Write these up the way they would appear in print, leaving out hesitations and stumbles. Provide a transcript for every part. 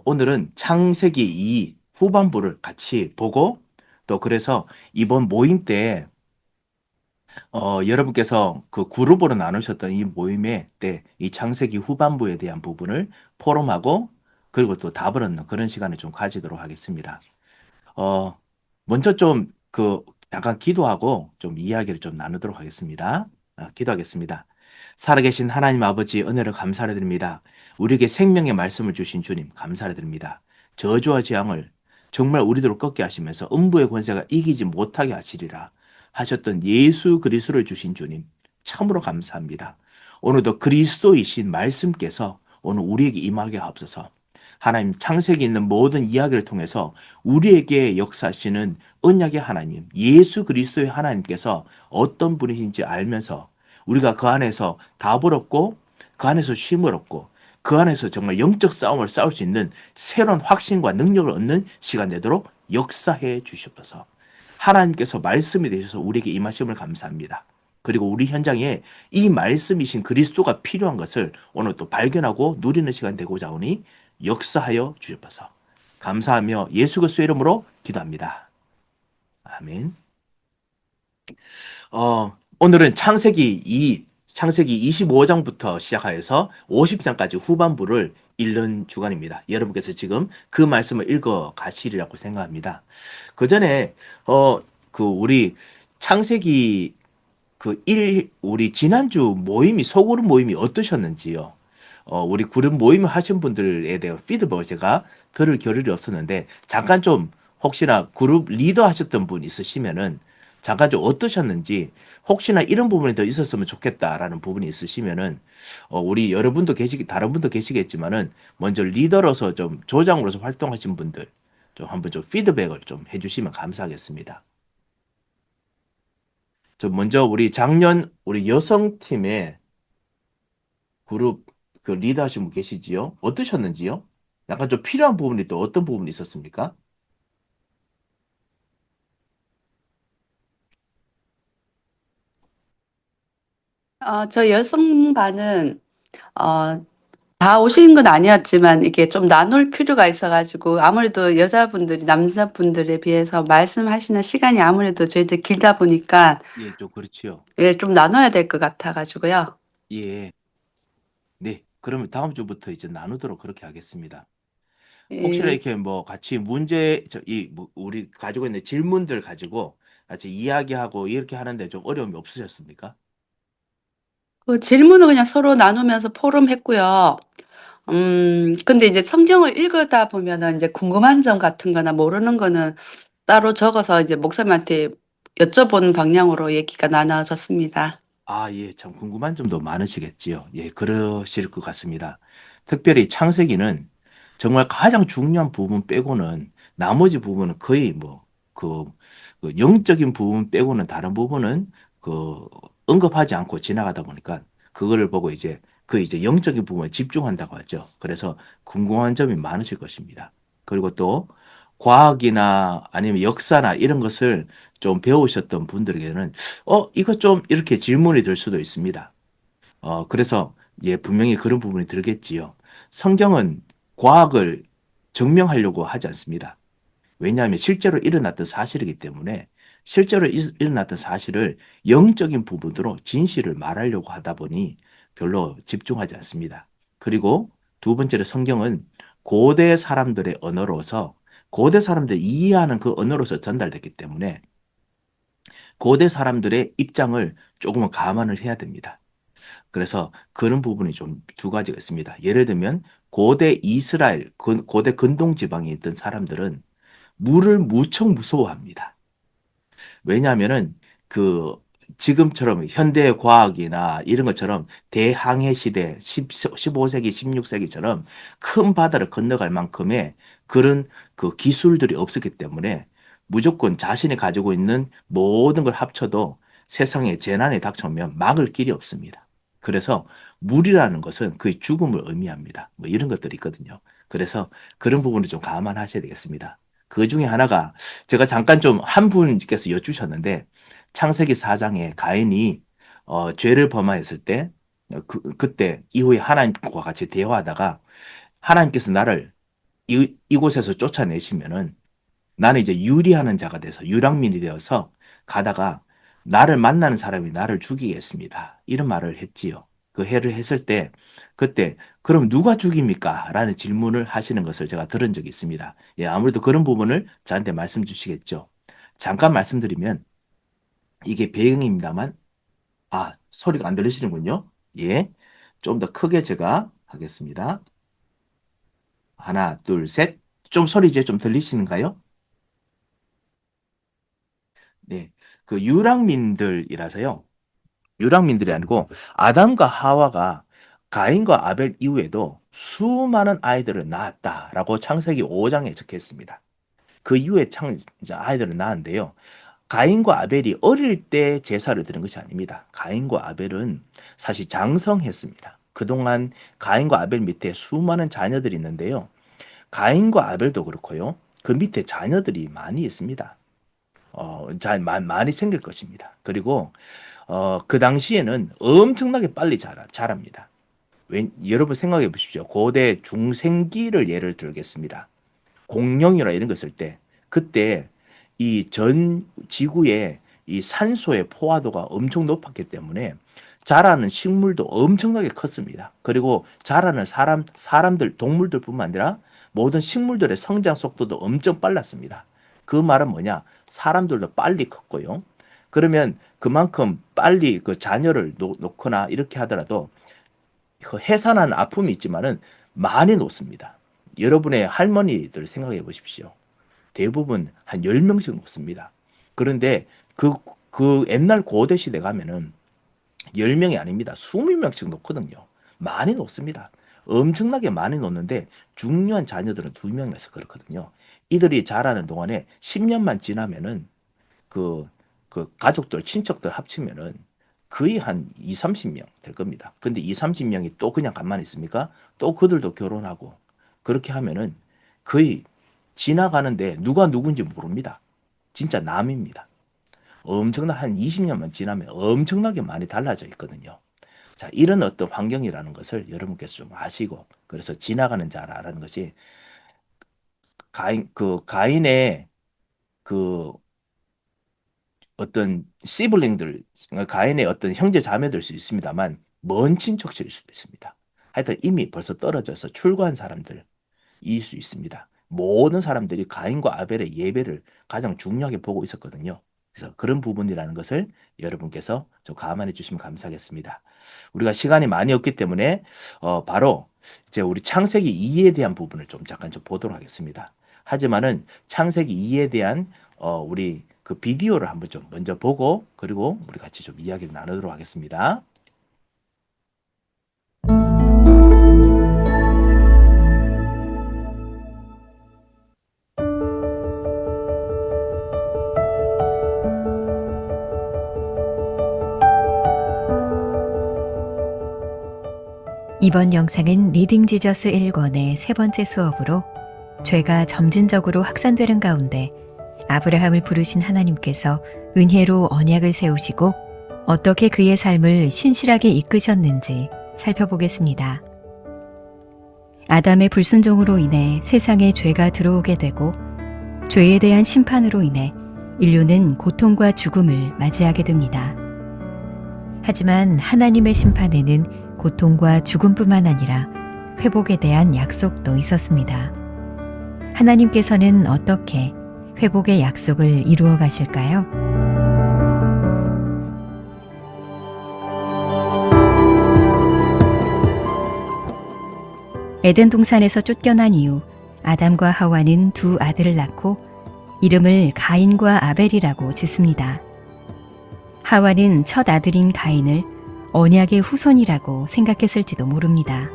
오늘은 창세기 2 후반부를 같이 보고 또 그래서 이번 모임 때 여러분께서 그 그룹으로 나누셨던 이 모임의 때 이 창세기 후반부에 대한 부분을 포럼하고 그리고 또 답을 얻는 그런 시간을 좀 가지도록 하겠습니다. 어, 먼저 좀 잠깐 기도하고 좀 이야기를 좀 나누도록 하겠습니다. 기도하겠습니다. 살아계신 하나님 아버지 은혜를 감사를 드립니다. 우리에게 생명의 말씀을 주신 주님 감사를 드립니다. 저주와 재앙을 정말 우리들을 꺾게 하시면서 음부의 권세가 이기지 못하게 하시리라 하셨던 예수 그리스도를 주신 주님 참으로 감사합니다. 오늘도 그리스도이신 말씀께서 오늘 우리에게 임하게 하옵소서. 하나님 창세기 있는 모든 이야기를 통해서 우리에게 역사하시는 언약의 하나님, 예수 그리스도의 하나님께서 어떤 분이신지 알면서 우리가 그 안에서 답을 얻고 그 안에서 쉼을 얻고 그 안에서 정말 영적 싸움을 싸울 수 있는 새로운 확신과 능력을 얻는 시간 되도록 역사해 주시옵소서. 하나님께서 말씀이 되셔서 우리에게 임하심을 감사합니다. 그리고 우리 현장에 이 말씀이신 그리스도가 필요한 것을 오늘 또 발견하고 누리는 시간 되고자 하오니 역사하여 주옵소서. 감사하며 예수 그리스도의 이름으로 기도합니다. 아멘. 오늘은 창세기 25장부터 시작하여서 50장까지 후반부를 읽는 주간입니다. 여러분께서 지금 그 말씀을 읽어 가시리라고 생각합니다. 그 전에, 우리 창세기 우리 지난주 소그룹 모임이 어떠셨는지요? 우리 그룹 모임을 하신 분들에 대한 피드백을 제가 들을 겨를이 없었는데, 잠깐 좀, 혹시나 그룹 리더 하셨던 분 있으시면은, 잠깐 좀 어떠셨는지, 혹시나 이런 부분이 더 있었으면 좋겠다라는 부분이 있으시면은, 우리 여러분도 다른 분도 계시겠지만은, 먼저 리더로서 좀, 조장으로서 활동하신 분들, 좀 한번 좀 피드백을 좀 해주시면 감사하겠습니다. 먼저 우리 여성팀의 그룹 리더 하신 분 계시지요? 어떠셨는지요? 약간 좀 필요한 부분이 또 어떤 부분이 있었습니까? 저 여성반은 어, 다 오시는 건 아니었지만 이게 좀 나눌 필요가 있어가지고 아무래도 여자분들이 남자분들에 비해서 말씀하시는 시간이 아무래도 저희들 길다 보니까 예, 좀 그렇지요. 예, 좀 나눠야 될 것 같아가지고요. 예, 네. 그러면 다음 주부터 이제 나누도록 그렇게 하겠습니다. 혹시나 예, 이렇게 뭐 같이 우리 가지고 있는 질문들 가지고 같이 이야기하고 이렇게 하는데 좀 어려움이 없으셨습니까? 그 질문을 그냥 서로 나누면서 포럼 했고요. 근데 이제 성경을 읽다 보면은 이제 궁금한 점 같은 거나 모르는 거는 따로 적어서 이제 목사님한테 여쭤보는 방향으로 얘기가 나눠졌습니다. 아, 예, 참 궁금한 점도 많으시겠지요. 예, 그러실 것 같습니다. 특별히 창세기는 정말 가장 중요한 부분 빼고는 나머지 부분은 거의 그 영적인 부분 빼고는 다른 부분은 그 언급하지 않고 지나가다 보니까 그거를 보고 이제 영적인 부분에 집중한다고 하죠. 그래서 궁금한 점이 많으실 것입니다. 그리고 또 과학이나 아니면 역사나 이런 것을 좀 배우셨던 분들에게는 이거 좀 이렇게 질문이 들 수도 있습니다. 그래서 예, 분명히 그런 부분이 들겠지요. 성경은 과학을 증명하려고 하지 않습니다. 왜냐하면 실제로 일어났던 사실이기 때문에 실제로 일어났던 사실을 영적인 부분으로 진실을 말하려고 하다 보니 별로 집중하지 않습니다. 그리고 두 번째로 성경은 고대 사람들의 언어로서 고대 사람들이 이해하는 그 언어로서 전달됐기 때문에 고대 사람들의 입장을 조금은 감안을 해야 됩니다. 그래서 그런 부분이 좀 두 가지가 있습니다. 예를 들면 고대 이스라엘, 고대 근동 지방에 있던 사람들은 물을 무척 무서워합니다. 왜냐하면은 그 지금처럼 현대 과학이나 이런 것처럼 대항해 시대 15세기, 16세기처럼 큰 바다를 건너갈 만큼의 그런 그 기술들이 없었기 때문에 무조건 자신이 가지고 있는 모든 걸 합쳐도 세상에 재난이 닥쳐오면 막을 길이 없습니다. 그래서 물이라는 것은 그 죽음을 의미합니다. 뭐 이런 것들이 있거든요. 그래서 그런 부분을 좀 감안하셔야 되겠습니다. 그 중에 하나가 제가 잠깐 좀 한 분께서 여쭈셨는데 창세기 4장에 가인이 죄를 범하였을 때 그때 이후에 하나님과 같이 대화하다가 하나님께서 나를 이곳에서 쫓아내시면은 나는 이제 유리하는 자가 돼서 유랑민이 되어서 가다가 나를 만나는 사람이 나를 죽이겠습니다. 이런 말을 했지요. 그 해를 했을 때 그때 그럼 누가 죽입니까? 라는 질문을 하시는 것을 제가 들은 적이 있습니다. 예, 아무래도 그런 부분을 저한테 말씀 주시겠죠. 잠깐 말씀드리면 이게 배경입니다만 소리가 안 들리시는군요. 예. 좀 더 크게 제가 하겠습니다. 하나, 둘, 셋. 좀 소리 이제 좀 들리시는가요? 네. 그 유랑민들이라서요. 유랑민들이 아니고 아담과 하와가 가인과 아벨 이후에도 수많은 아이들을 낳았다라고 창세기 5장에 적혀 있습니다. 그 이후에 이제 아이들을 낳았는데요. 가인과 아벨이 어릴 때 제사를 드린 것이 아닙니다. 가인과 아벨은 사실 장성했습니다. 그동안 가인과 아벨 밑에 수많은 자녀들이 있는데요. 가인과 아벨도 그렇고요. 그 밑에 자녀들이 많이 있습니다. 많이 생길 것입니다. 그리고 그 당시에는 엄청나게 빨리 자랍니다. 여러분 생각해 보십시오. 고대 중생기를 예를 들겠습니다. 공룡이나 이런 거 쓸 때, 그때 이 전 지구의 이 산소의 포화도가 엄청 높았기 때문에 자라는 식물도 엄청나게 컸습니다. 그리고 자라는 사람들, 동물들뿐만 아니라 모든 식물들의 성장 속도도 엄청 빨랐습니다. 그 말은 뭐냐? 사람들도 빨리 컸고요. 그러면 그만큼 빨리 그 자녀를 놓거나 이렇게 하더라도 그 해산하는 아픔이 있지만은 많이 놓습니다. 여러분의 할머니들 생각해 보십시오. 대부분 한 10명씩 놓습니다. 그런데 그 옛날 고대 시대 가면은 10명이 아닙니다. 20명씩 놓거든요. 많이 놓습니다. 엄청나게 많이 놓는데 중요한 자녀들은 2명에서 그렇거든요. 이들이 자라는 동안에 10년만 지나면은 그 가족들, 친척들 합치면은 거의 한 2, 30명 될 겁니다. 근데 2, 30명이 또 그냥 가만히 있습니까? 또 그들도 결혼하고 그렇게 하면은 거의 지나가는데 누가 누군지 모릅니다. 진짜 남입니다. 엄청나 한 20년만 지나면 엄청나게 많이 달라져 있거든요. 자, 이런 어떤 환경이라는 것을 여러분께서 좀 아시고 그래서 지나가는 자라는 것이 가인의 그 어떤 시블링들, 가인의 어떤 형제 자매들 수 있습니다만 먼 친척일 수도 있습니다. 하여튼 이미 벌써 떨어져서 출고한 사람들일 수 있습니다. 모든 사람들이 가인과 아벨의 예배를 가장 중요하게 보고 있었거든요. 그래서 그런 부분이라는 것을 여러분께서 좀 감안해 주시면 감사하겠습니다. 우리가 시간이 많이 없기 때문에 바로 이제 우리 창세기 2에 대한 부분을 좀 잠깐 좀 보도록 하겠습니다. 하지만은 창세기 2에 대한 우리 그 비디오를 한번 좀 먼저 보고 그리고 우리 같이 좀 이야기를 나누도록 하겠습니다. 이번 영상은 리딩 지저스 1권의 세 번째 수업으로 죄가 점진적으로 확산되는 가운데 아브라함을 부르신 하나님께서 은혜로 언약을 세우시고 어떻게 그의 삶을 신실하게 이끄셨는지 살펴보겠습니다. 아담의 불순종으로 인해 세상에 죄가 들어오게 되고 죄에 대한 심판으로 인해 인류는 고통과 죽음을 맞이하게 됩니다. 하지만 하나님의 심판에는 고통과 죽음뿐만 아니라 회복에 대한 약속도 있었습니다. 하나님께서는 어떻게 회복의 약속을 이루어 가실까요? 에덴 동산에서 쫓겨난 이후 아담과 하와는 두 아들을 낳고 이름을 가인과 아벨이라고 짓습니다. 하와는 첫 아들인 가인을 언약의 후손이라고 생각했을지도 모릅니다.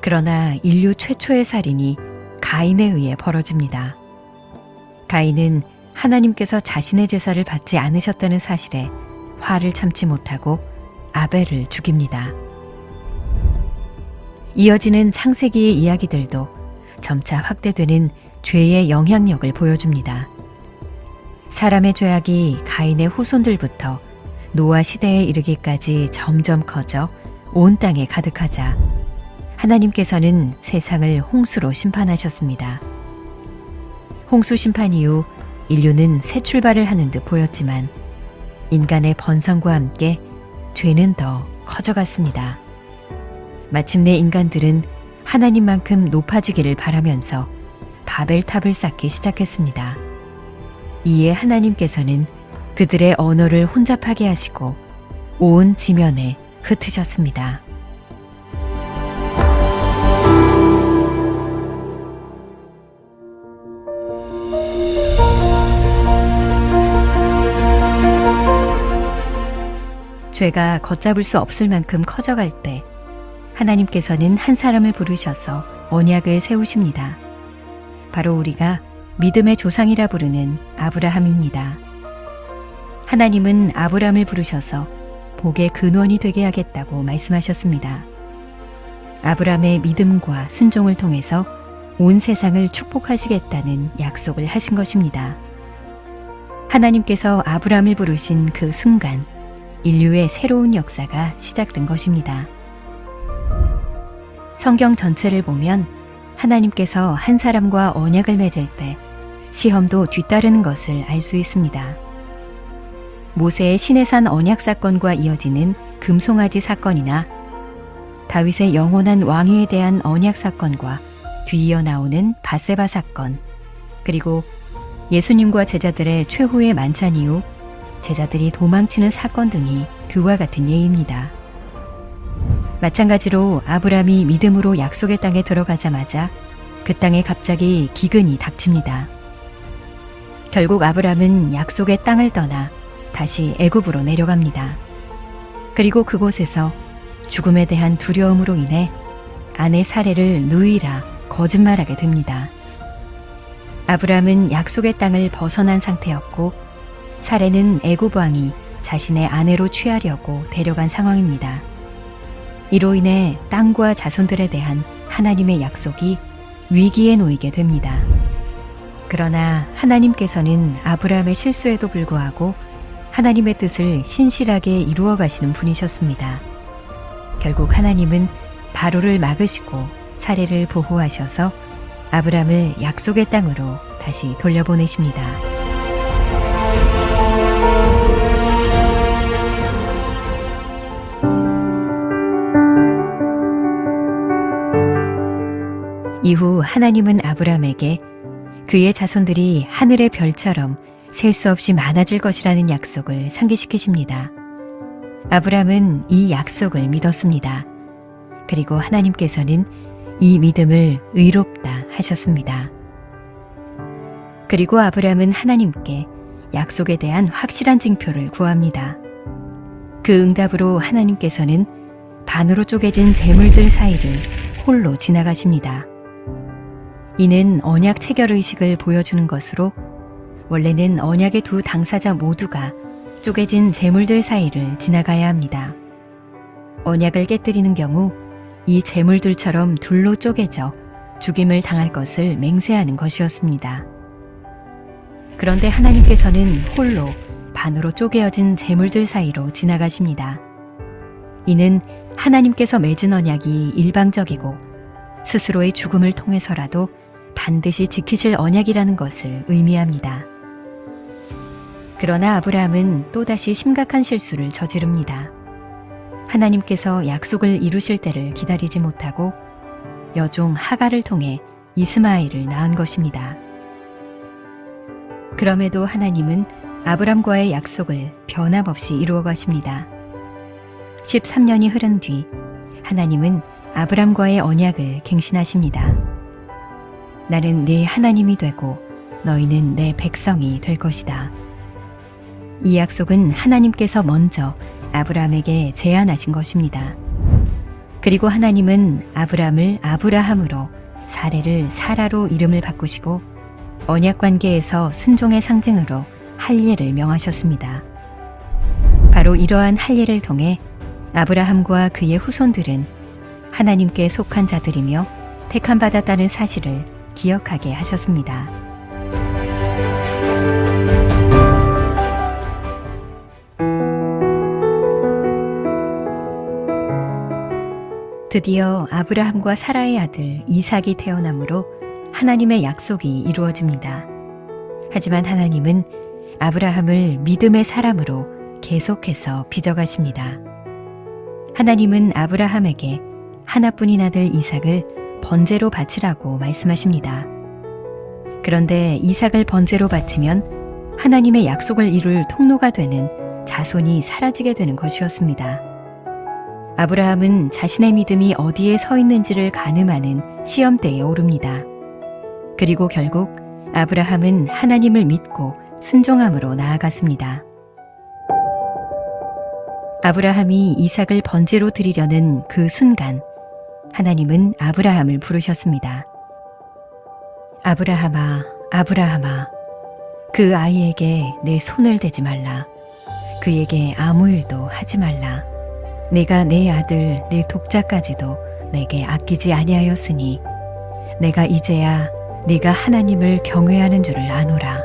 그러나 인류 최초의 살인이 가인에 의해 벌어집니다. 가인은 하나님께서 자신의 제사를 받지 않으셨다는 사실에 화를 참지 못하고 아벨을 죽입니다. 이어지는 창세기의 이야기들도 점차 확대되는 죄의 영향력을 보여줍니다. 사람의 죄악이 가인의 후손들부터 노아 시대에 이르기까지 점점 커져 온 땅에 가득하자 하나님께서는 세상을 홍수로 심판하셨습니다. 홍수 심판 이후 인류는 새 출발을 하는 듯 보였지만 인간의 번성과 함께 죄는 더 커져갔습니다. 마침내 인간들은 하나님만큼 높아지기를 바라면서 바벨탑을 쌓기 시작했습니다. 이에 하나님께서는 그들의 언어를 혼잡하게 하시고 온 지면에 흩으셨습니다. 죄가 걷잡을 수 없을 만큼 커져갈 때 하나님께서는 한 사람을 부르셔서 언약을 세우십니다. 바로 우리가 믿음의 조상이라 부르는 아브라함입니다. 하나님은 아브라함을 부르셔서 복의 근원이 되게 하겠다고 말씀하셨습니다. 아브라함의 믿음과 순종을 통해서 온 세상을 축복하시겠다는 약속을 하신 것입니다. 하나님께서 아브라함을 부르신 그 순간 인류의 새로운 역사가 시작된 것입니다. 성경 전체를 보면 하나님께서 한 사람과 언약을 맺을 때 시험도 뒤따르는 것을 알 수 있습니다. 모세의 시내산 언약 사건과 이어지는 금송아지 사건이나 다윗의 영원한 왕위에 대한 언약 사건과 뒤이어 나오는 바세바 사건, 그리고 예수님과 제자들의 최후의 만찬 이후 제자들이 도망치는 사건 등이 그와 같은 예입니다. 마찬가지로 아브라함이 믿음으로 약속의 땅에 들어가자마자 그 땅에 갑자기 기근이 닥칩니다. 결국 아브라함은 약속의 땅을 떠나 다시 애굽으로 내려갑니다. 그리고 그곳에서 죽음에 대한 두려움으로 인해 아내 사례를 누이라 거짓말하게 됩니다. 아브라함은 약속의 땅을 벗어난 상태였고 사례는 애굽 왕이 자신의 아내로 취하려고 데려간 상황입니다. 이로 인해 땅과 자손들에 대한 하나님의 약속이 위기에 놓이게 됩니다. 그러나 하나님께서는 아브라함의 실수에도 불구하고 하나님의 뜻을 신실하게 이루어 가시는 분이셨습니다. 결국 하나님은 바로를 막으시고 사례를 보호하셔서 아브라함을 약속의 땅으로 다시 돌려보내십니다. 이후 하나님은 아브라함에게 그의 자손들이 하늘의 별처럼 셀 수 없이 많아질 것이라는 약속을 상기시키십니다. 아브라함은 이 약속을 믿었습니다. 그리고 하나님께서는 이 믿음을 의롭다 하셨습니다. 그리고 아브라함은 하나님께 약속에 대한 확실한 징표를 구합니다. 그 응답으로 하나님께서는 반으로 쪼개진 재물들 사이를 홀로 지나가십니다. 이는 언약 체결 의식을 보여주는 것으로 원래는 언약의 두 당사자 모두가 쪼개진 재물들 사이를 지나가야 합니다. 언약을 깨뜨리는 경우 이 재물들처럼 둘로 쪼개져 죽임을 당할 것을 맹세하는 것이었습니다. 그런데 하나님께서는 홀로 반으로 쪼개어진 재물들 사이로 지나가십니다. 이는 하나님께서 맺은 언약이 일방적이고 스스로의 죽음을 통해서라도 반드시 지키실 언약이라는 것을 의미합니다. 그러나 아브라함은 또다시 심각한 실수를 저지릅니다. 하나님께서 약속을 이루실 때를 기다리지 못하고 여종 하갈을 통해 이스마엘을 낳은 것입니다. 그럼에도 하나님은 아브람과의 약속을 변함없이 이루어 가십니다. 13년이 흐른 뒤 하나님은 아브람과의 언약을 갱신하십니다. 나는 네 하나님이 되고 너희는 내 백성이 될 것이다. 이 약속은 하나님께서 먼저 아브라함에게 제안하신 것입니다. 그리고 하나님은 아브람을 아브라함으로 사레를 사라로 이름을 바꾸시고 언약 관계에서 순종의 상징으로 할례를 명하셨습니다. 바로 이러한 할례를 통해 아브라함과 그의 후손들은 하나님께 속한 자들이며 택함받았다는 사실을 기억하게 하셨습니다. 드디어 아브라함과 사라의 아들 이삭이 태어나므로 하나님의 약속이 이루어집니다. 하지만 하나님은 아브라함을 믿음의 사람으로 계속해서 빚어가십니다. 하나님은 아브라함에게 하나뿐인 아들 이삭을 번제로 바치라고 말씀하십니다. 그런데 이삭을 번제로 바치면 하나님의 약속을 이룰 통로가 되는 자손이 사라지게 되는 것이었습니다. 아브라함은 자신의 믿음이 어디에 서 있는지를 가늠하는 시험대에 오릅니다. 그리고 결국 아브라함은 하나님을 믿고 순종함으로 나아갔습니다. 아브라함이 이삭을 번제로 드리려는 그 순간 하나님은 아브라함을 부르셨습니다. 아브라함아, 아브라함아, 그 아이에게 내 손을 대지 말라. 그에게 아무 일도 하지 말라. 내가 내 아들, 내 독자까지도 내게 아끼지 아니하였으니 내가 이제야 네가 하나님을 경외하는 줄을 아노라.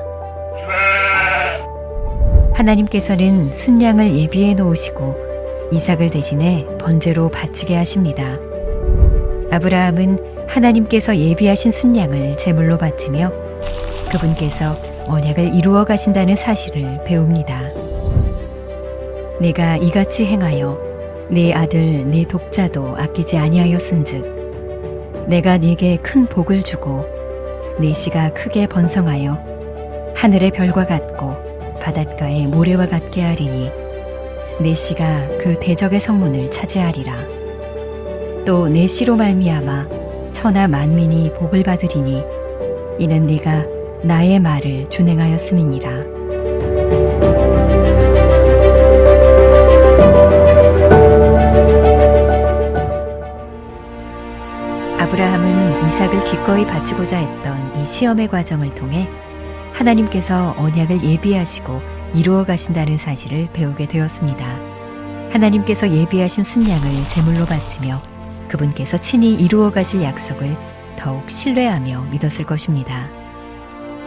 하나님께서는 순양을 예비해 놓으시고 이삭을 대신해 번제로 바치게 하십니다. 아브라함은 하나님께서 예비하신 순양을 제물로 바치며 그분께서 언약을 이루어 가신다는 사실을 배웁니다. 내가 이같이 행하여 네 아들 네 독자도 아끼지 아니하였은즉 내가 네게 큰 복을 주고 네 씨가 크게 번성하여 하늘의 별과 같고 바닷가의 모래와 같게 하리니 네 씨가 그 대적의 성문을 차지하리라. 또 네 씨로 말미암아 천하 만민이 복을 받으리니 이는 네가 나의 말을 준행하였음이니라. 아브라함은 이삭을 기꺼이 바치고자 했던 이 시험의 과정을 통해 하나님께서 언약을 예비하시고 이루어 가신다는 사실을 배우게 되었습니다. 하나님께서 예비하신 순양을 제물로 바치며 그분께서 친히 이루어 가실 약속을 더욱 신뢰하며 믿었을 것입니다.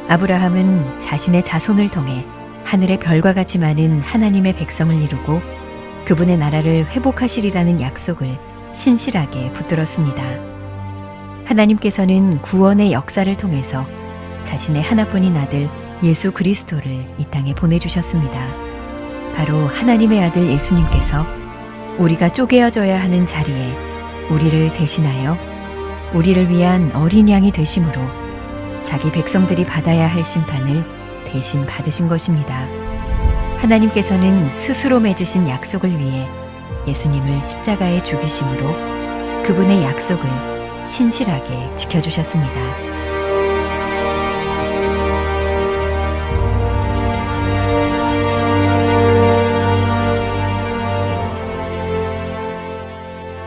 아브라함은 자신의 자손을 통해 하늘의 별과 같이 많은 하나님의 백성을 이루고 그분의 나라를 회복하시리라는 약속을 신실하게 붙들었습니다. 하나님께서는 구원의 역사를 통해서 자신의 하나뿐인 아들 예수 그리스도를 이 땅에 보내주셨습니다. 바로 하나님의 아들 예수님께서 우리가 쪼개어져야 하는 자리에 우리를 대신하여 우리를 위한 어린 양이 되심으로 자기 백성들이 받아야 할 심판을 대신 받으신 것입니다. 하나님께서는 스스로 맺으신 약속을 위해 예수님을 십자가에 죽이심으로 그분의 약속을 신실하게 지켜주셨습니다.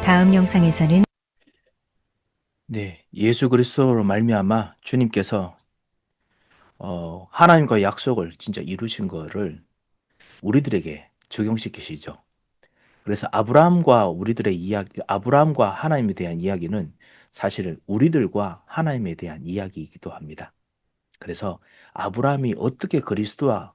다음 영상에서는 네, 예수 그리스도로 말미암아 주님께서 하나님과 약속을 진짜 이루신 거를 우리들에게 적용시키시죠. 그래서 아브라함과 우리들의 이야기, 아브라함과 하나님에 대한 이야기는 사실 우리들과 하나님에 대한 이야기이기도 합니다. 그래서 아브라함이 어떻게 그리스도와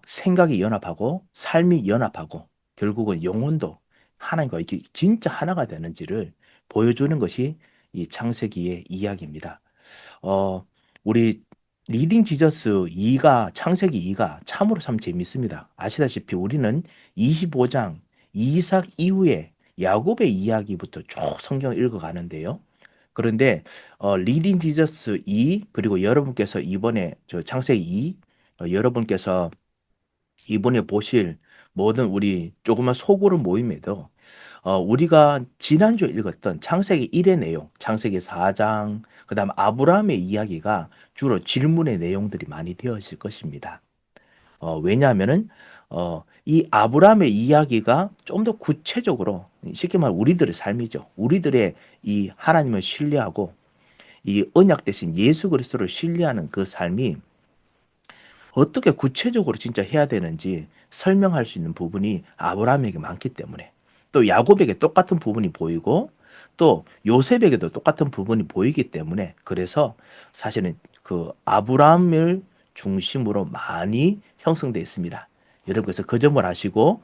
생각이 연합하고 삶이 연합하고 결국은 영혼도 하나님과 이렇게 진짜 하나가 되는지를 보여주는 것이 이 창세기의 이야기입니다. 우리 리딩 지저스 2가 창세기 2가 참으로 참 재밌습니다. 아시다시피 우리는 25장 이삭 이후에 야곱의 이야기부터 쭉 성경을 읽어가는데요. 그런데 리딩 지저스 2 그리고 여러분께서 이번에 저 창세기 2 여러분께서 이번에 보실 모든 우리 조그만 소그룹 모임에도 우리가 지난주에 읽었던 창세기 1의 내용, 창세기 4장, 그 다음 아브라함의 이야기가 주로 질문의 내용들이 많이 되어질 것입니다. 왜냐하면은 이 아브라함의 이야기가 좀 더 구체적으로 쉽게 말하면 우리들의 삶이죠. 우리들의 이 하나님을 신뢰하고 이 언약 대신 예수 그리스도를 신뢰하는 그 삶이 어떻게 구체적으로 진짜 해야 되는지 설명할 수 있는 부분이 아브라함에게 많기 때문에 또 야곱에게 똑같은 부분이 보이고 또 요셉에게도 똑같은 부분이 보이기 때문에 그래서 사실은 그 아브라함을 중심으로 많이 형성되어 있습니다. 여러분 그래서 그 점을 아시고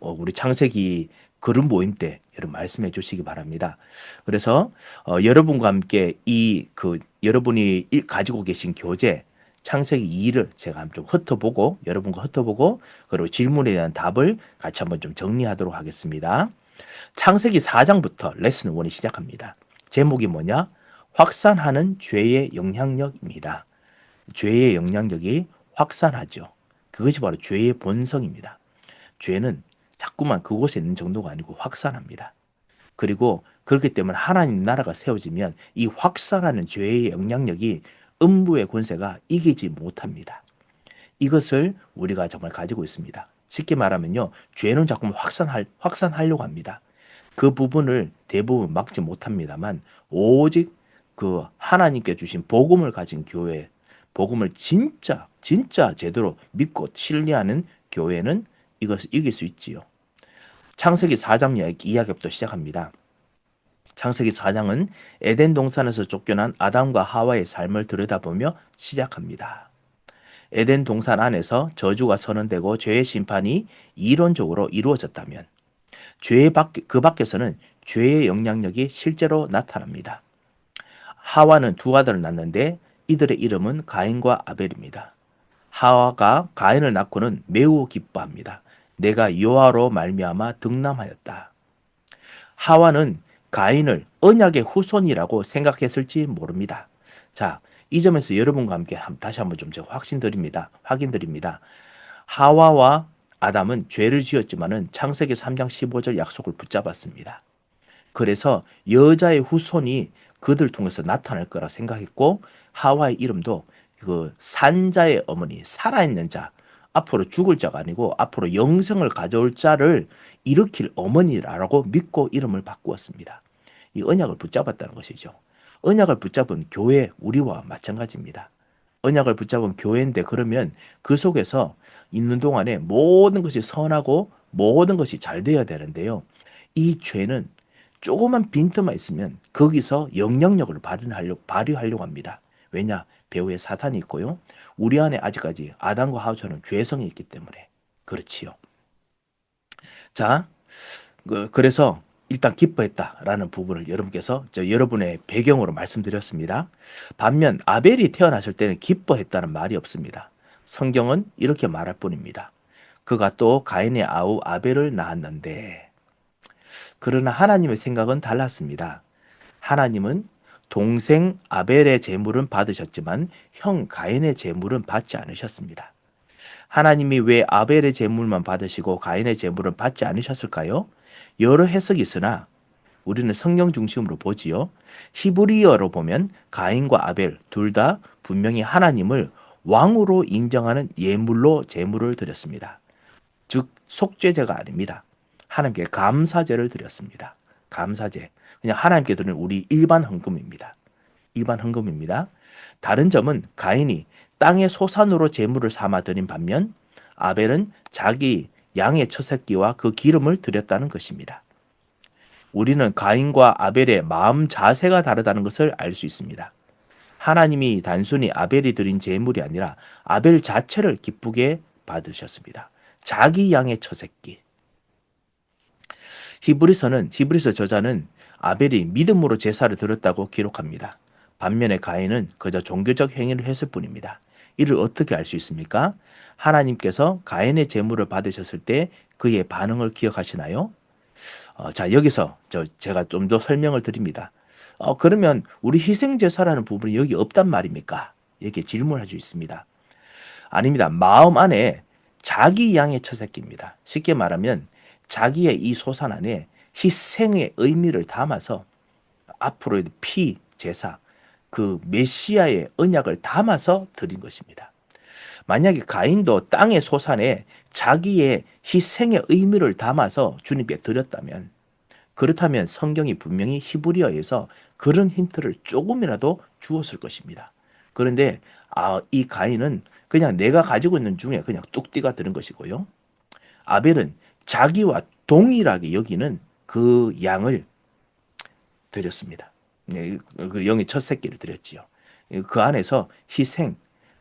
우리 창세기 그룹 모임 때 여러분 말씀해 주시기 바랍니다. 그래서 여러분과 함께 여러분이 가지고 계신 교재 창세기 2를 제가 한번 좀 훑어보고 여러분과 훑어보고 그리고 질문에 대한 답을 같이 한번 좀 정리하도록 하겠습니다. 창세기 4장부터 레슨 1이 시작합니다. 제목이 뭐냐? 확산하는 죄의 영향력입니다. 죄의 영향력이 확산하죠. 그것이 바로 죄의 본성입니다. 죄는 자꾸만 그곳에 있는 정도가 아니고 확산합니다. 그리고 그렇기 때문에 하나님 나라가 세워지면 이 확산하는 죄의 영향력이 음부의 권세가 이기지 못합니다. 이것을 우리가 정말 가지고 있습니다. 쉽게 말하면요, 죄는 자꾸 확산하려고 합니다. 그 부분을 대부분 막지 못합니다만 오직 그 하나님께 주신 복음을 가진 교회, 복음을 진짜 제대로 믿고 신뢰하는 교회는 이것을 이길 수 있지요. 창세기 4장 이야기부터 시작합니다. 창세기 4장은 에덴 동산에서 쫓겨난 아담과 하와의 삶을 들여다보며 시작합니다. 에덴 동산 안에서 저주가 선언되고 죄의 심판이 이론적으로 이루어졌다면 그 밖에서는 죄의 영향력이 실제로 나타납니다. 하와는 두 아들을 낳는데 이들의 이름은 가인과 아벨입니다. 하와가 가인을 낳고는 매우 기뻐합니다. 내가 여호와로 말미암아 득남하였다. 하와는 가인을 언약의 후손이라고 생각했을지 모릅니다. 자, 이 점에서 여러분과 함께 다시 한번 좀 제가 확인드립니다. 하와와 아담은 죄를 지었지만은 창세기 3장 15절 약속을 붙잡았습니다. 그래서 여자의 후손이 그들 통해서 나타날 거라 생각했고 하와의 이름도 그 산자의 어머니, 살아있는 자, 앞으로 죽을 자가 아니고 앞으로 영생을 가져올 자를 일으킬 어머니라고 믿고 이름을 바꾸었습니다. 이 언약을 붙잡았다는 것이죠. 언약을 붙잡은 교회 우리와 마찬가지입니다. 언약을 붙잡은 교회인데 그러면 그 속에서 있는 동안에 모든 것이 선하고 모든 것이 잘 되어야 되는데요. 이 죄는 조그만 빈틈만 있으면 거기서 영향력을 발휘하려고 합니다. 왜냐? 배후에 사탄이 있고요. 우리 안에 아직까지 아담과 하와처럼 죄성이 있기 때문에 그렇지요. 자, 그래서 일단 기뻐했다라는 부분을 여러분께서 여러분의 배경으로 말씀드렸습니다. 반면 아벨이 태어났을 때는 기뻐했다는 말이 없습니다. 성경은 이렇게 말할 뿐입니다. 그가 또 가인의 아우 아벨을 낳았는데, 그러나 하나님의 생각은 달랐습니다. 하나님은 동생 아벨의 제물은 받으셨지만 형 가인의 제물은 받지 않으셨습니다. 하나님이 왜 아벨의 제물만 받으시고 가인의 제물은 받지 않으셨을까요? 여러 해석이 있으나 우리는 성경 중심으로 보지요. 히브리어로 보면 가인과 아벨 둘 다 분명히 하나님을 왕으로 인정하는 예물로 제물을 드렸습니다. 즉 속죄제가 아닙니다. 하나님께 감사제를 드렸습니다. 감사제. 그냥 하나님께 드리는 우리 일반 헌금입니다. 일반 헌금입니다. 다른 점은 가인이 땅의 소산으로 제물을 삼아 드린 반면 아벨은 자기 양의 첫 새끼와 그 기름을 드렸다는 것입니다. 우리는 가인과 아벨의 마음 자세가 다르다는 것을 알 수 있습니다. 하나님이 단순히 아벨이 드린 제물이 아니라 아벨 자체를 기쁘게 받으셨습니다. 자기 양의 첫 새끼. 히브리서 저자는 아벨이 믿음으로 제사를 드렸다고 기록합니다. 반면에 가인은 그저 종교적 행위를 했을 뿐입니다. 이를 어떻게 알 수 있습니까? 하나님께서 가인의 제물을 받으셨을 때 그의 반응을 기억하시나요? 자, 여기서 제가 좀 더 설명을 드립니다. 그러면 우리 희생제사라는 부분이 여기 없단 말입니까? 이렇게 질문할 수 있습니다. 아닙니다. 마음 안에 자기 양의 첫 새끼입니다. 쉽게 말하면 자기의 이 소산 안에 희생의 의미를 담아서 앞으로의 피, 제사, 그 메시아의 언약을 담아서 드린 것입니다. 만약에 가인도 땅의 소산에 자기의 희생의 의미를 담아서 주님께 드렸다면, 그렇다면 성경이 분명히 히브리어에서 그런 힌트를 조금이라도 주었을 것입니다. 그런데 이 가인은 그냥 내가 가지고 있는 중에 그냥 뚝띠가 드는 것이고요. 아벨은 자기와 동일하게 여기는 그 양을 드렸습니다. 그 영의 첫 새끼를 드렸지요. 그 안에서 희생,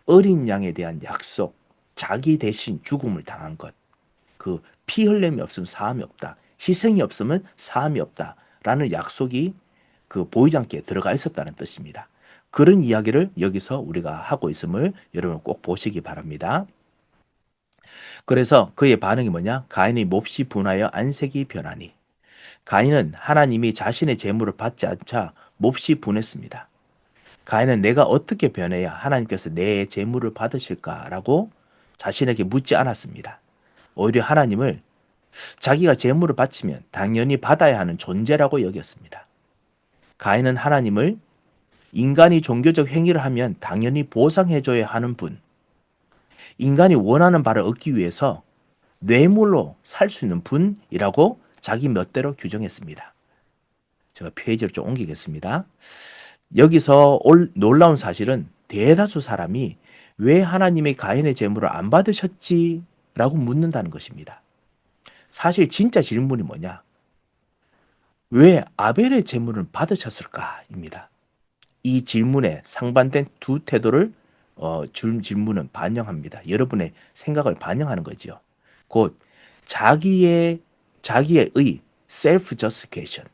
어린 양에 대한 약속, 자기 대신 죽음을 당한 것, 그 피 흘림이 없으면 사함이 없다. 희생이 없으면 사함이 없다라는 약속이 그 보이장기에 들어가 있었다는 뜻입니다. 그런 이야기를 여기서 우리가 하고 있음을 여러분 꼭 보시기 바랍니다. 그래서 그의 반응이 뭐냐? 가인이 몹시 분하여 안색이 변하니. 가인은 하나님이 자신의 재물을 받지 않자 몹시 분했습니다. 가인은 내가 어떻게 변해야 하나님께서 내 재물을 받으실까라고 자신에게 묻지 않았습니다. 오히려 하나님을 자기가 재물을 바치면 당연히 받아야 하는 존재라고 여겼습니다. 가인은 하나님을 인간이 종교적 행위를 하면 당연히 보상해줘야 하는 분, 인간이 원하는 바를 얻기 위해서 뇌물로 살 수 있는 분이라고 자기 멋대로 규정했습니다. 제가 페이지를 좀 옮기겠습니다. 여기서 놀라운 사실은 대다수 사람이 왜 하나님의 가인의 재물을 안 받으셨지? 라고 묻는다는 것입니다. 사실 진짜 질문이 뭐냐? 왜 아벨의 재물을 받으셨을까? 입니다. 이 질문에 상반된 두 태도를 질문은 반영합니다. 여러분의 생각을 반영하는 거죠. 곧 자기의 의, self justification,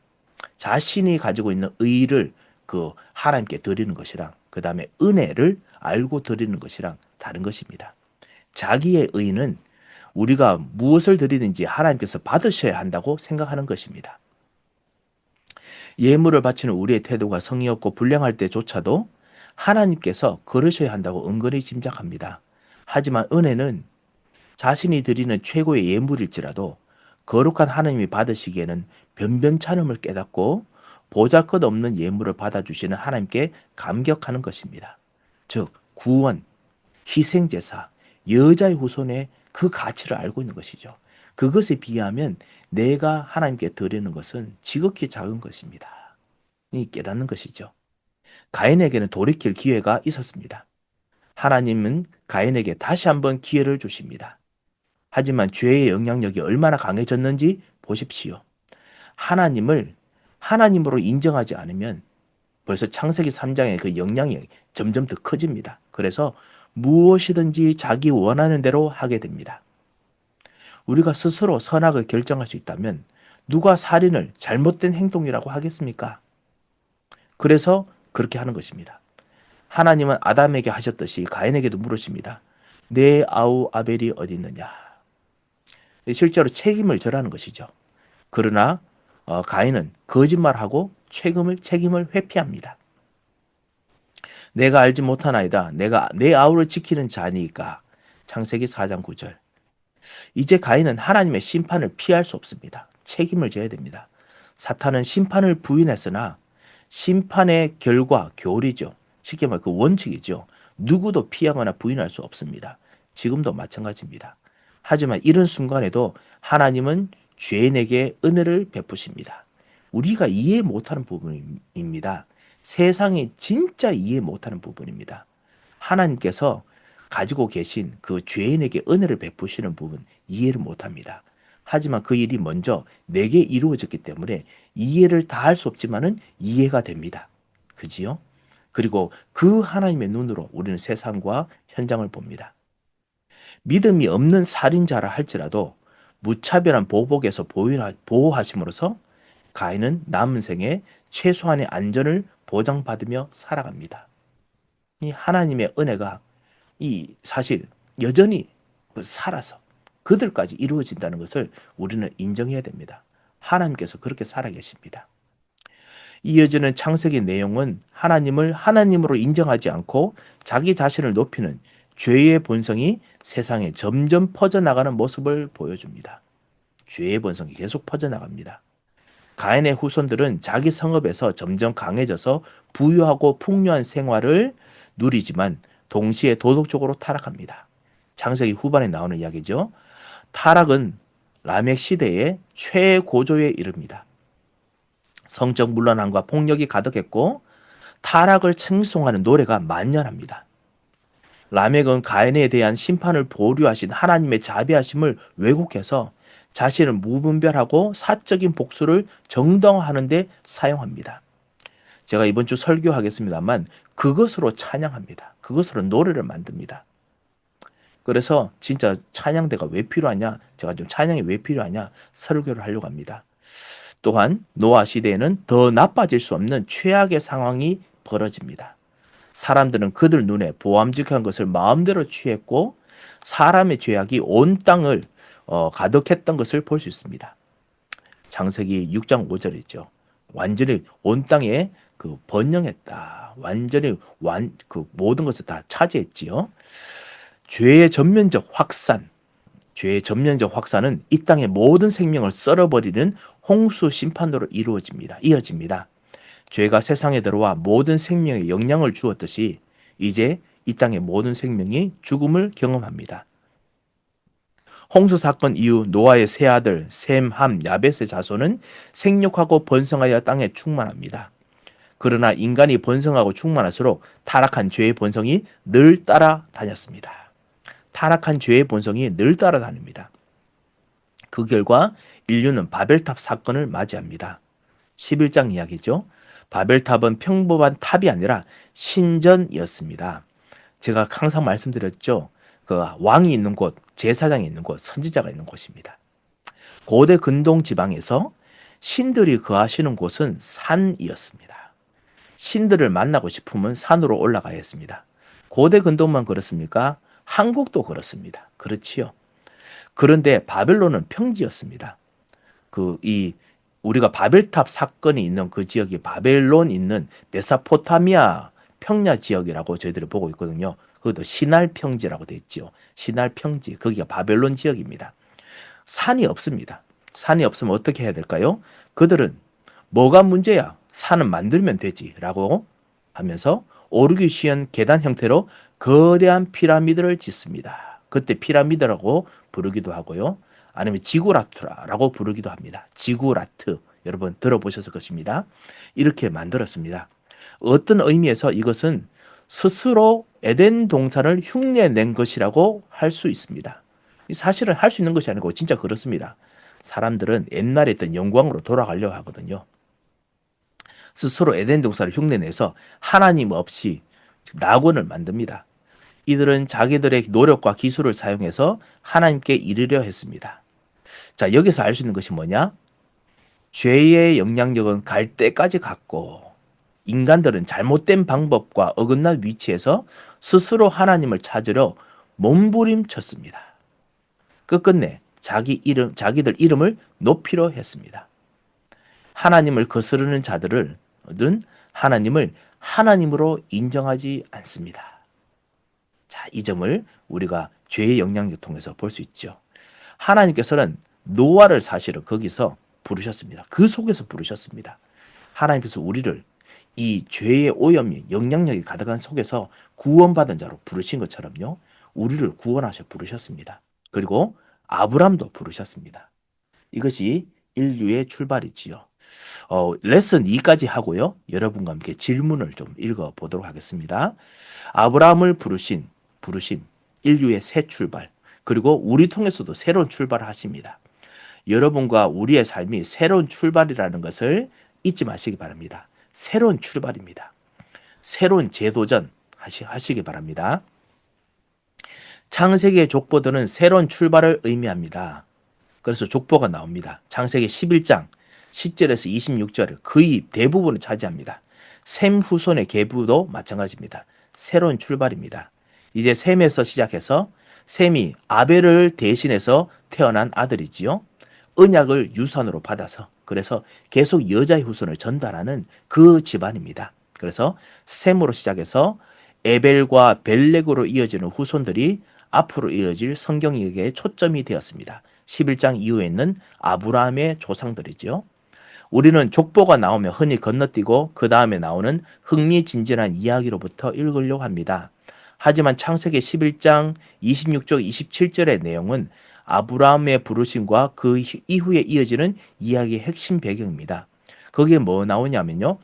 자신이 가지고 있는 의를 그 하나님께 드리는 것이랑 그 다음에 은혜를 알고 드리는 것이랑 다른 것입니다. 자기의 의는 우리가 무엇을 드리든지 하나님께서 받으셔야 한다고 생각하는 것입니다. 예물을 바치는 우리의 태도가 성의 없고 불량할 때조차도 하나님께서 그러셔야 한다고 은근히 짐작합니다. 하지만 은혜는 자신이 드리는 최고의 예물일지라도 거룩한 하나님이 받으시기에는 변변찮음을 깨닫고 보잘것없는 예물을 받아주시는 하나님께 감격하는 것입니다. 즉 구원, 희생제사, 여자의 후손의 그 가치를 알고 있는 것이죠. 그것에 비하면 내가 하나님께 드리는 것은 지극히 작은 것입니다. 이 깨닫는 것이죠. 가인에게는 돌이킬 기회가 있었습니다. 하나님은 가인에게 다시 한번 기회를 주십니다. 하지만 죄의 영향력이 얼마나 강해졌는지 보십시오. 하나님을 하나님으로 인정하지 않으면 벌써 창세기 3장의 그 영향이 점점 더 커집니다. 그래서 무엇이든지 자기 원하는 대로 하게 됩니다. 우리가 스스로 선악을 결정할 수 있다면 누가 살인을 잘못된 행동이라고 하겠습니까? 그래서 그렇게 하는 것입니다. 하나님은 아담에게 하셨듯이 가인에게도 물으십니다. 내 아우 아벨이 어디 있느냐? 실제로 책임을 져라는 것이죠. 그러나 가인은 거짓말하고 책임을 회피합니다. 내가 알지 못하나이다. 내가 내 아우를 지키는 자니까. 창세기 4장 9절. 이제 가인은 하나님의 심판을 피할 수 없습니다. 책임을 져야 됩니다. 사탄은 심판을 부인했으나 심판의 결과, 교리죠. 쉽게 말해 그 원칙이죠. 누구도 피하거나 부인할 수 없습니다. 지금도 마찬가지입니다. 하지만 이런 순간에도 하나님은 죄인에게 은혜를 베푸십니다. 우리가 이해 못하는 부분입니다. 세상이 진짜 이해 못하는 부분입니다. 하나님께서 가지고 계신 그 죄인에게 은혜를 베푸시는 부분 이해를 못합니다. 하지만 그 일이 먼저 내게 이루어졌기 때문에 이해를 다 할 수 없지만은 이해가 됩니다. 그지요? 그리고 그 하나님의 눈으로 우리는 세상과 현장을 봅니다. 믿음이 없는 살인자라 할지라도 무차별한 보복에서 보호하심으로써 가인은 남은 생에 최소한의 안전을 보장받으며 살아갑니다. 이 하나님의 은혜가 이 사실 여전히 살아서 그들까지 이루어진다는 것을 우리는 인정해야 됩니다. 하나님께서 그렇게 살아계십니다. 이어지는 창세기 내용은 하나님을 하나님으로 인정하지 않고 자기 자신을 높이는 죄의 본성이 세상에 점점 퍼져나가는 모습을 보여줍니다. 죄의 본성이 계속 퍼져나갑니다. 가인의 후손들은 자기 성읍에서 점점 강해져서 부유하고 풍요한 생활을 누리지만 동시에 도덕적으로 타락합니다. 창세기 후반에 나오는 이야기죠. 타락은 라멕 시대의 최고조에 이릅니다. 성적 문란함과 폭력이 가득했고 타락을 칭송하는 노래가 만연합니다. 라멕은 가인에 대한 심판을 보류하신 하나님의 자비하심을 왜곡해서 자신을 무분별하고 사적인 복수를 정당화하는 데 사용합니다. 제가 이번 주 설교하겠습니다만 그것으로 찬양합니다. 그것으로 노래를 만듭니다. 그래서 진짜 찬양대가 왜 필요하냐? 제가 좀 찬양이 왜 필요하냐? 설교를 하려고 합니다. 또한 노아 시대에는 더 나빠질 수 없는 최악의 상황이 벌어집니다. 사람들은 그들 눈에 보암직한 것을 마음대로 취했고 사람의 죄악이 온 땅을 가득했던 것을 볼 수 있습니다. 창세기 6장 5절이죠. 완전히 온 땅에 그 번영했다. 완전히 그 모든 것을 다 차지했지요. 죄의 전면적 확산, 죄의 전면적 확산은 이 땅의 모든 생명을 썰어버리는 홍수 심판으로 이어집니다. 죄가 세상에 들어와 모든 생명에 영향을 주었듯이 이제 이 땅의 모든 생명이 죽음을 경험합니다. 홍수 사건 이후 노아의 세 아들 셈, 함, 야벳의 자손은 생육하고 번성하여 땅에 충만합니다. 그러나 인간이 번성하고 충만할수록 타락한 죄의 본성이 늘 따라다녔습니다. 타락한 죄의 본성이 늘 따라다닙니다. 그 결과 인류는 바벨탑 사건을 맞이합니다. 11장 이야기죠. 바벨탑은 평범한 탑이 아니라 신전이었습니다. 제가 항상 말씀드렸죠. 그 왕이 있는 곳, 제사장이 있는 곳, 선지자가 있는 곳입니다. 고대 근동 지방에서 신들이 거하시는 곳은 산이었습니다. 신들을 만나고 싶으면 산으로 올라가야 했습니다. 고대 근동만 그렇습니까? 한국도 그렇습니다. 그렇지요. 그런데 바벨론은 평지였습니다. 우리가 바벨탑 사건이 있는 그 지역이 바벨론 있는 메소포타미아 평야 지역이라고 저희들이 보고 있거든요. 그것도 시날 평지라고 되어 있죠. 시날 평지, 거기가 바벨론 지역입니다. 산이 없습니다. 산이 없으면 어떻게 해야 될까요? 그들은 뭐가 문제야? 산은 만들면 되지라고 하면서 오르기 쉬운 계단 형태로 거대한 피라미드를 짓습니다. 그때 피라미드라고 부르기도 하고요. 아니면 지구라트라고 부르기도 합니다. 지구라트. 여러분 들어보셨을 것입니다. 이렇게 만들었습니다. 어떤 의미에서 이것은 스스로 에덴 동산을 흉내낸 것이라고 할 수 있습니다. 사실은 할 수 있는 것이 아니고 진짜 그렇습니다. 사람들은 옛날에 있던 영광으로 돌아가려고 하거든요. 스스로 에덴 동산을 흉내내서 하나님 없이 낙원을 만듭니다. 이들은 자기들의 노력과 기술을 사용해서 하나님께 이르려 했습니다. 자, 여기서 알 수 있는 것이 뭐냐? 죄의 영향력은 갈 때까지 갔고 인간들은 잘못된 방법과 어긋난 위치에서 스스로 하나님을 찾으려 몸부림쳤습니다. 끝끝내 자기들 이름을 높이려 했습니다. 하나님을 거스르는 자들은 하나님을 하나님으로 인정하지 않습니다. 자, 이 점을 우리가 죄의 영향력 통해서 볼 수 있죠. 하나님께서는 노아를 사실은 거기서 부르셨습니다. 그 속에서 부르셨습니다. 하나님께서 우리를 이 죄의 오염이 영향력이 가득한 속에서 구원받은 자로 부르신 것처럼요. 우리를 구원하셔 부르셨습니다. 그리고 아브람도 부르셨습니다. 이것이 인류의 출발이지요. 레슨 2까지 하고요. 여러분과 함께 질문을 좀 읽어보도록 하겠습니다. 아브라함을 부르심, 인류의 새 출발, 그리고 우리 통해서도 새로운 출발을 하십니다. 여러분과 우리의 삶이 새로운 출발이라는 것을 잊지 마시기 바랍니다. 새로운 출발입니다. 새로운 재도전 하시기 바랍니다. 창세기의 족보들은 새로운 출발을 의미합니다. 그래서 족보가 나옵니다. 창세기 11장 10절에서 26절을 거의 대부분을 차지합니다. 셈 후손의 계보도 마찬가지입니다. 새로운 출발입니다. 이제 셈에서 시작해서 셈이 아벨을 대신해서 태어난 아들이지요. 언약을 유산으로 받아서 그래서 계속 여자의 후손을 전달하는 그 집안입니다. 그래서 셈으로 시작해서 에벨과 벨렉으로 이어지는 후손들이 앞으로 이어질 성경에게 초점이 되었습니다. 11장 이후에 있는 아브라함의 조상들이죠. 우리는 족보가 나오면 흔히 건너뛰고 그 다음에 나오는 흥미진진한 이야기로부터 읽으려고 합니다. 하지만 창세기 11장 26절 27절의 내용은 아브라함의 부르심과 그 이후에 이어지는 이야기의 핵심 배경입니다. 거기에 뭐 나오냐면요.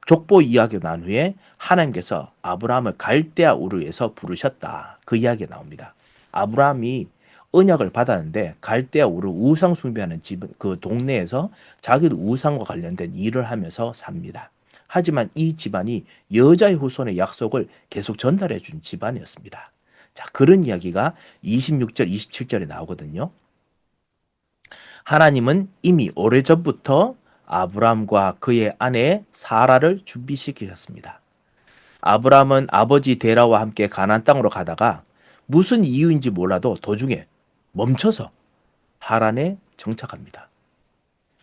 족보 이야기가 난 후에 하나님께서 아브라함을 갈대아 우르에서 부르셨다. 그 이야기가 나옵니다. 아브라함이 언약을 받았는데 갈대아 우르 우상 숭배하는 그 동네에서 자기도 우상과 관련된 일을 하면서 삽니다. 하지만 이 집안이 여자의 후손의 약속을 계속 전달해 준 집안이었습니다. 자, 그런 이야기가 26절, 27절에 나오거든요. 하나님은 이미 오래전부터 아브라함과 그의 아내 사라를 준비시키셨습니다. 아브라함은 아버지 데라와 함께 가나안 땅으로 가다가 무슨 이유인지 몰라도 도중에 멈춰서 하란에 정착합니다.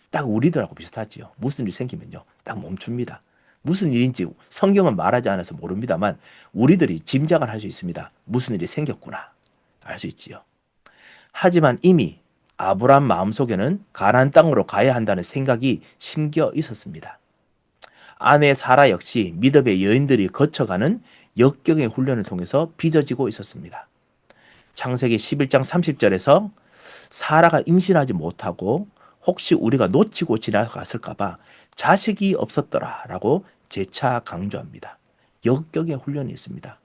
딱 우리들하고 비슷하지요. 무슨 일이 생기면요, 딱 멈춥니다. 무슨 일인지 성경은 말하지 않아서 모릅니다만 우리들이 짐작을 할 수 있습니다. 무슨 일이 생겼구나 알 수 있지요. 하지만 이미 아브라함 마음속에는 가나안 땅으로 가야 한다는 생각이 심겨 있었습니다. 아내 사라 역시 믿음의 여인들이 거쳐가는 역경의 훈련을 통해서 빚어지고 있었습니다. 창세기 11장 30절에서 사라가 임신하지 못하고 혹시 우리가 놓치고 지나갔을까봐 자식이 없었더라라고 재차 강조합니다. 역경의 훈련이 있습니다.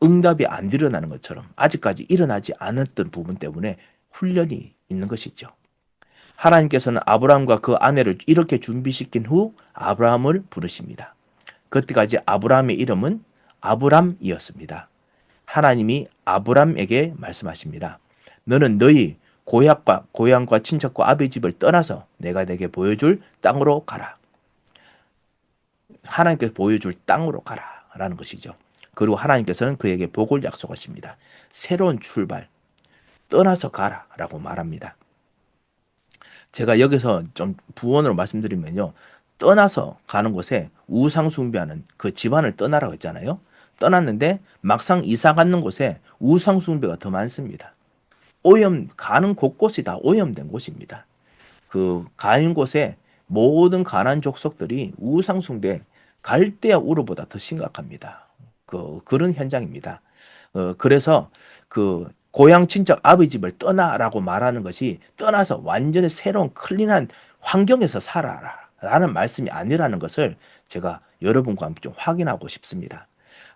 응답이 안 일어나는 것처럼 아직까지 일어나지 않았던 부분 때문에 훈련이 있는 것이죠. 하나님께서는 아브라함과 그 아내를 이렇게 준비시킨 후 아브라함을 부르십니다. 그때까지 아브라함의 이름은 아브람이었습니다. 하나님이 아브람에게 말씀하십니다. 너는 너희 고향과 친척과 아비 집을 떠나서 내가 내게 보여줄 땅으로 가라. 하나님께서 보여줄 땅으로 가라 라는 것이죠. 그리고 하나님께서는 그에게 복을 약속하십니다. 새로운 출발, 떠나서 가라 라고 말합니다. 제가 여기서 좀 부언으로 말씀드리면요, 떠나서 가는 곳에 우상 숭배하는 그 집안을 떠나라고 했잖아요. 떠났는데 막상 이사 가는 곳에 우상 숭배가 더 많습니다. 가는 곳곳이 다 오염된 곳입니다. 그 가는 곳에 모든 가나안 족속들이 우상 숭배, 갈대아 우르보다 더 심각합니다. 그런 현장입니다. 그래서 그 고향 친척 아버지 집을 떠나라고 말하는 것이 떠나서 완전히 새로운 클린한 환경에서 살아라 라는 말씀이 아니라는 것을 제가 여러분과 함께 좀 확인하고 싶습니다.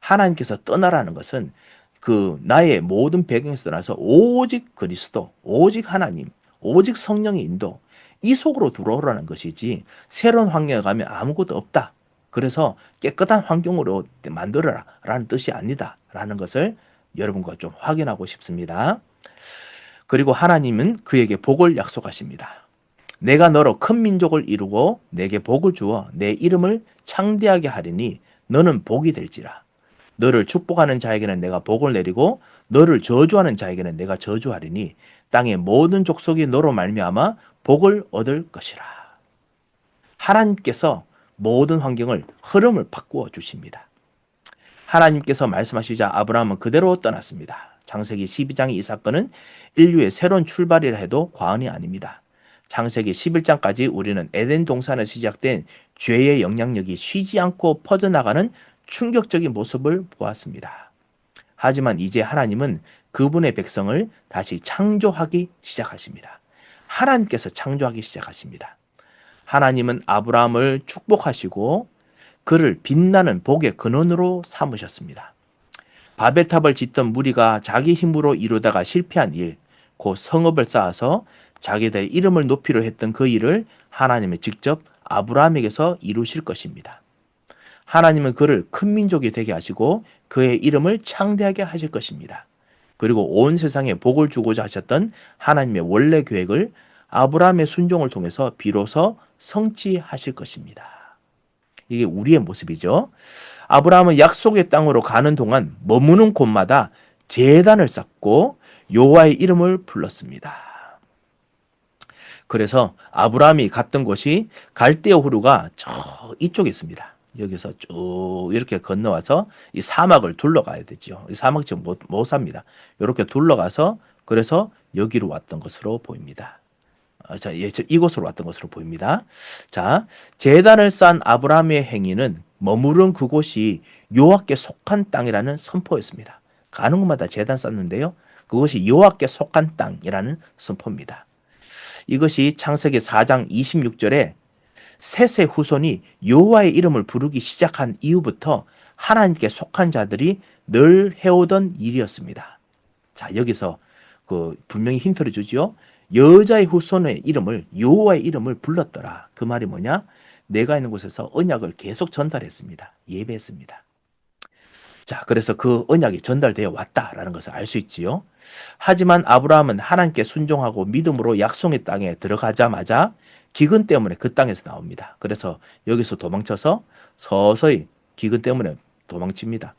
하나님께서 떠나라는 것은 그 나의 모든 배경에서 떠나서 오직 그리스도, 오직 하나님, 오직 성령의 인도, 이 속으로 들어오라는 것이지 새로운 환경에 가면 아무것도 없다. 그래서 깨끗한 환경으로 만들어라 라는 뜻이 아니다 라는 것을 여러분과 좀 확인하고 싶습니다. 그리고 하나님은 그에게 복을 약속하십니다. 내가 너로 큰 민족을 이루고 내게 복을 주어 내 이름을 창대하게 하리니 너는 복이 될지라. 너를 축복하는 자에게는 내가 복을 내리고 너를 저주하는 자에게는 내가 저주하리니 땅의 모든 족속이 너로 말미암아 복을 얻을 것이라. 하나님께서 모든 환경을, 흐름을 바꾸어 주십니다. 하나님께서 말씀하시자 아브라함은 그대로 떠났습니다. 창세기 12장의 이 사건은 인류의 새로운 출발이라 해도 과언이 아닙니다. 창세기 11장까지 우리는 에덴 동산에 시작된 죄의 영향력이 쉬지 않고 퍼져나가는 충격적인 모습을 보았습니다. 하지만 이제 하나님은 그분의 백성을 다시 창조하기 시작하십니다. 하나님께서 창조하기 시작하십니다. 하나님은 아브라함을 축복하시고 그를 빛나는 복의 근원으로 삼으셨습니다. 바벨탑을 짓던 무리가 자기 힘으로 이루다가 실패한 일, 곧 성읍을 쌓아서 자기들의 이름을 높이려 했던 그 일을 하나님이 직접 아브라함에게서 이루실 것입니다. 하나님은 그를 큰 민족이 되게 하시고 그의 이름을 창대하게 하실 것입니다. 그리고 온 세상에 복을 주고자 하셨던 하나님의 원래 계획을 아브라함의 순종을 통해서 비로소 성취하실 것입니다. 이게 우리의 모습이죠. 아브라함은 약속의 땅으로 가는 동안 머무는 곳마다 제단을 쌓고 여호와의 이름을 불렀습니다. 그래서 아브라함이 갔던 곳이 갈대아 후루가 저 이쪽에 있습니다. 여기서 쭉 이렇게 건너와서 이 사막을 둘러가야 되죠. 이 사막 지금 못 삽니다. 이렇게 둘러가서 그래서 여기로 왔던 것으로 보입니다. 이곳으로 왔던 것으로 보입니다. 자, 제단을 쌓은 아브라함의 행위는 머무른 그곳이 여호와께 속한 땅이라는 선포였습니다. 가는 곳마다 제단 쌓는데요, 그것이 여호와께 속한 땅이라는 선포입니다. 이것이 창세기 4장 26절에 셋의 후손이 여호와의 이름을 부르기 시작한 이후부터 하나님께 속한 자들이 늘 해오던 일이었습니다. 자, 여기서 분명히 힌트를 주지요. 여자의 후손의 이름을, 여호와의 이름을 불렀더라. 그 말이 뭐냐? 내가 있는 곳에서 언약을 계속 전달했습니다. 예배했습니다. 자, 그래서 그 언약이 전달되어 왔다라는 것을 알 수 있지요. 하지만 아브라함은 하나님께 순종하고 믿음으로 약속의 땅에 들어가자마자 기근 때문에 그 땅에서 나옵니다. 그래서 여기서 도망쳐서 서서히 기근 때문에 도망칩니다.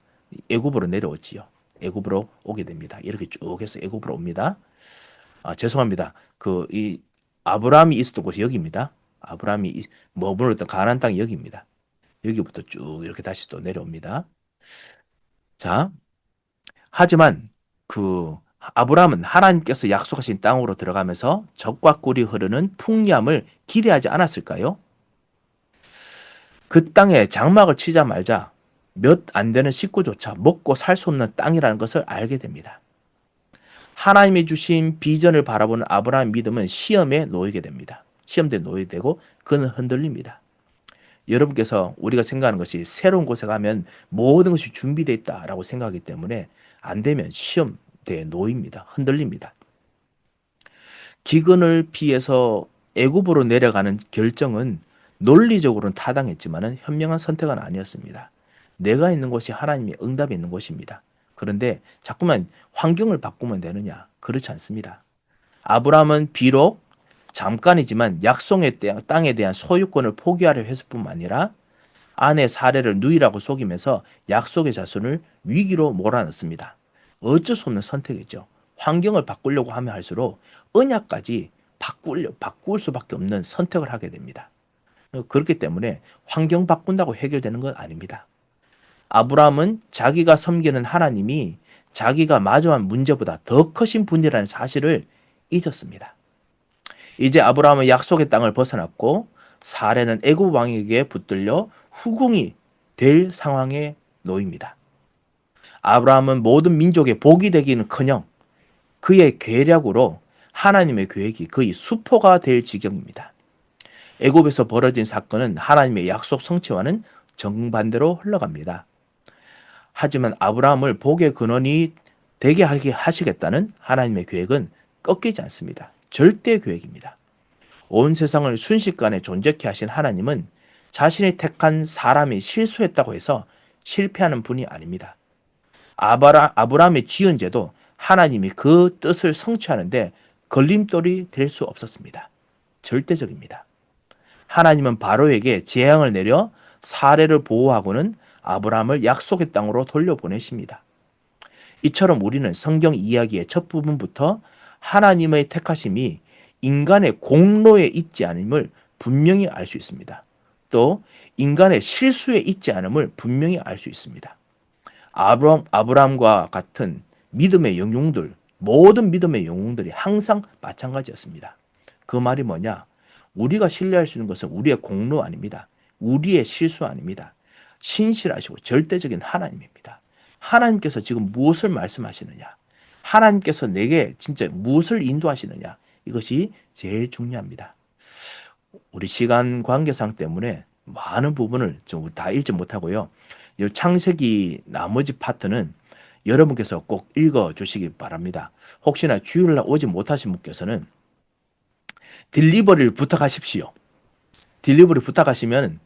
애굽으로 내려오지요. 애굽으로 오게 됩니다. 이렇게 쭉 해서 애굽으로 옵니다. 아, 죄송합니다. 이 아브라함이 있었던 곳이 여기입니다. 아브라함이 머물렀던 가나안 땅이 여기입니다. 여기부터 쭉 이렇게 다시 또 내려옵니다. 자, 하지만 아브라함은 하나님께서 약속하신 땅으로 들어가면서 젖과 꿀이 흐르는 풍요함을 기대하지 않았을까요? 그 땅에 장막을 치자 말자 몇 안 되는 식구조차 먹고 살 수 없는 땅이라는 것을 알게 됩니다. 하나님이 주신 비전을 바라보는 아브라함의 믿음은 시험에 놓이게 됩니다. 시험대에 놓이게 되고 그는 흔들립니다. 여러분께서 우리가 생각하는 것이 새로운 곳에 가면 모든 것이 준비되어 있다라고 생각하기 때문에 안 되면 시험대에 놓입니다. 흔들립니다. 기근을 피해서 애굽으로 내려가는 결정은 논리적으로는 타당했지만 현명한 선택은 아니었습니다. 내가 있는 곳이 하나님의 응답이 있는 곳입니다. 그런데 자꾸만 환경을 바꾸면 되느냐? 그렇지 않습니다. 아브라함은 비록 잠깐이지만 약속의 땅에 대한 소유권을 포기하려 했을 뿐만 아니라 아내 사례를 누이라고 속이면서 약속의 자손을 위기로 몰아넣습니다. 어쩔 수 없는 선택이죠. 환경을 바꾸려고 하면 할수록 언약까지 바꿀 수밖에 없는 선택을 하게 됩니다. 그렇기 때문에 환경 바꾼다고 해결되는 건 아닙니다. 아브라함은 자기가 섬기는 하나님이 자기가 마주한 문제보다 더 크신 분이라는 사실을 잊었습니다. 이제 아브라함은 약속의 땅을 벗어났고 사례는 애굽 왕에게 붙들려 후궁이 될 상황에 놓입니다. 아브라함은 모든 민족의 복이 되기는커녕 그의 계략으로 하나님의 계획이 거의 수포가 될 지경입니다. 애굽에서 벌어진 사건은 하나님의 약속 성취와는 정반대로 흘러갑니다. 하지만 아브라함을 복의 근원이 되게 하시겠다는 하나님의 계획은 꺾이지 않습니다. 절대 계획입니다. 온 세상을 순식간에 존재케 하신 하나님은 자신이 택한 사람이 실수했다고 해서 실패하는 분이 아닙니다. 아브라함의 지은죄도 하나님이 그 뜻을 성취하는데 걸림돌이 될 수 없었습니다. 절대적입니다. 하나님은 바로에게 재앙을 내려 사례를 보호하고는 아브라함을 약속의 땅으로 돌려보내십니다. 이처럼 우리는 성경 이야기의 첫 부분부터 하나님의 택하심이 인간의 공로에 있지 않음을 분명히 알 수 있습니다. 또 인간의 실수에 있지 않음을 분명히 알 수 있습니다. 아브라함과 같은 믿음의 영웅들, 모든 믿음의 영웅들이 항상 마찬가지였습니다. 그 말이 뭐냐? 우리가 신뢰할 수 있는 것은 우리의 공로 아닙니다. 우리의 실수 아닙니다. 신실하시고 절대적인 하나님입니다. 하나님께서 지금 무엇을 말씀하시느냐? 하나님께서 내게 진짜 무엇을 인도하시느냐? 이것이 제일 중요합니다. 우리 시간 관계상 때문에 많은 부분을 좀 다 읽지 못하고요. 이 창세기 나머지 파트는 여러분께서 꼭 읽어 주시기 바랍니다. 혹시나 주일날 오지 못하신 분께서는 딜리버리를 부탁하십시오. 딜리버리 부탁하시면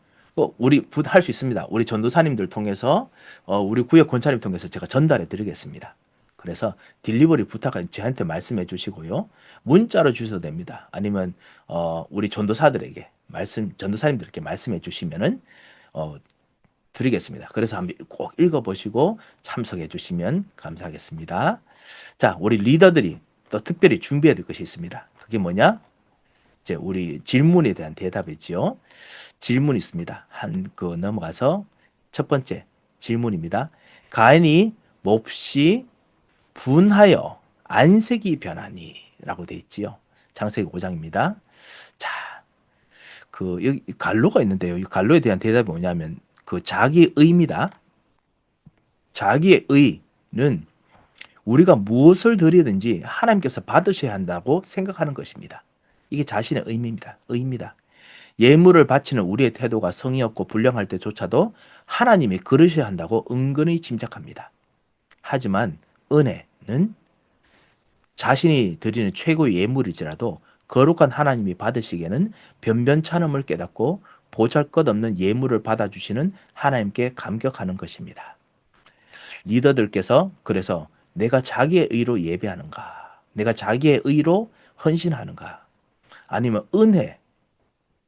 우리 할 수 있습니다. 우리 전도사님들 통해서 우리 구역 권사님 통해서 제가 전달해 드리겠습니다. 그래서 딜리버리 부탁은 저한테 말씀해 주시고요. 문자로 주셔도 됩니다. 아니면 우리 전도사들에게 전도사님들께 말씀해 주시면은 드리겠습니다. 그래서 한번 꼭 읽어보시고 참석해 주시면 감사하겠습니다. 자, 우리 리더들이 또 특별히 준비해야 될 것이 있습니다. 그게 뭐냐? 이제 우리 질문에 대한 대답이지요. 질문이 있습니다. 넘어가서 첫 번째 질문입니다. 가인이 몹시 분하여 안색이 변하니 라고 되어 있지요. 창세기 5장입니다. 자, 여기 갈로가 있는데요. 이 갈로에 대한 대답이 뭐냐면 자기의 의입니다. 자기의 의는 우리가 무엇을 드리든지 하나님께서 받으셔야 한다고 생각하는 것입니다. 이게 자신의 의입니다. 예물을 바치는 우리의 태도가 성의 없고 불량할 때조차도 하나님이 그러셔야 한다고 은근히 짐작합니다. 하지만 은혜는 자신이 드리는 최고의 예물일지라도 거룩한 하나님이 받으시기에는 변변찮음을 깨닫고 보잘것없는 예물을 받아주시는 하나님께 감격하는 것입니다. 리더들께서 그래서 내가 자기의 의로 예배하는가? 내가 자기의 의로 헌신하는가? 아니면 은혜,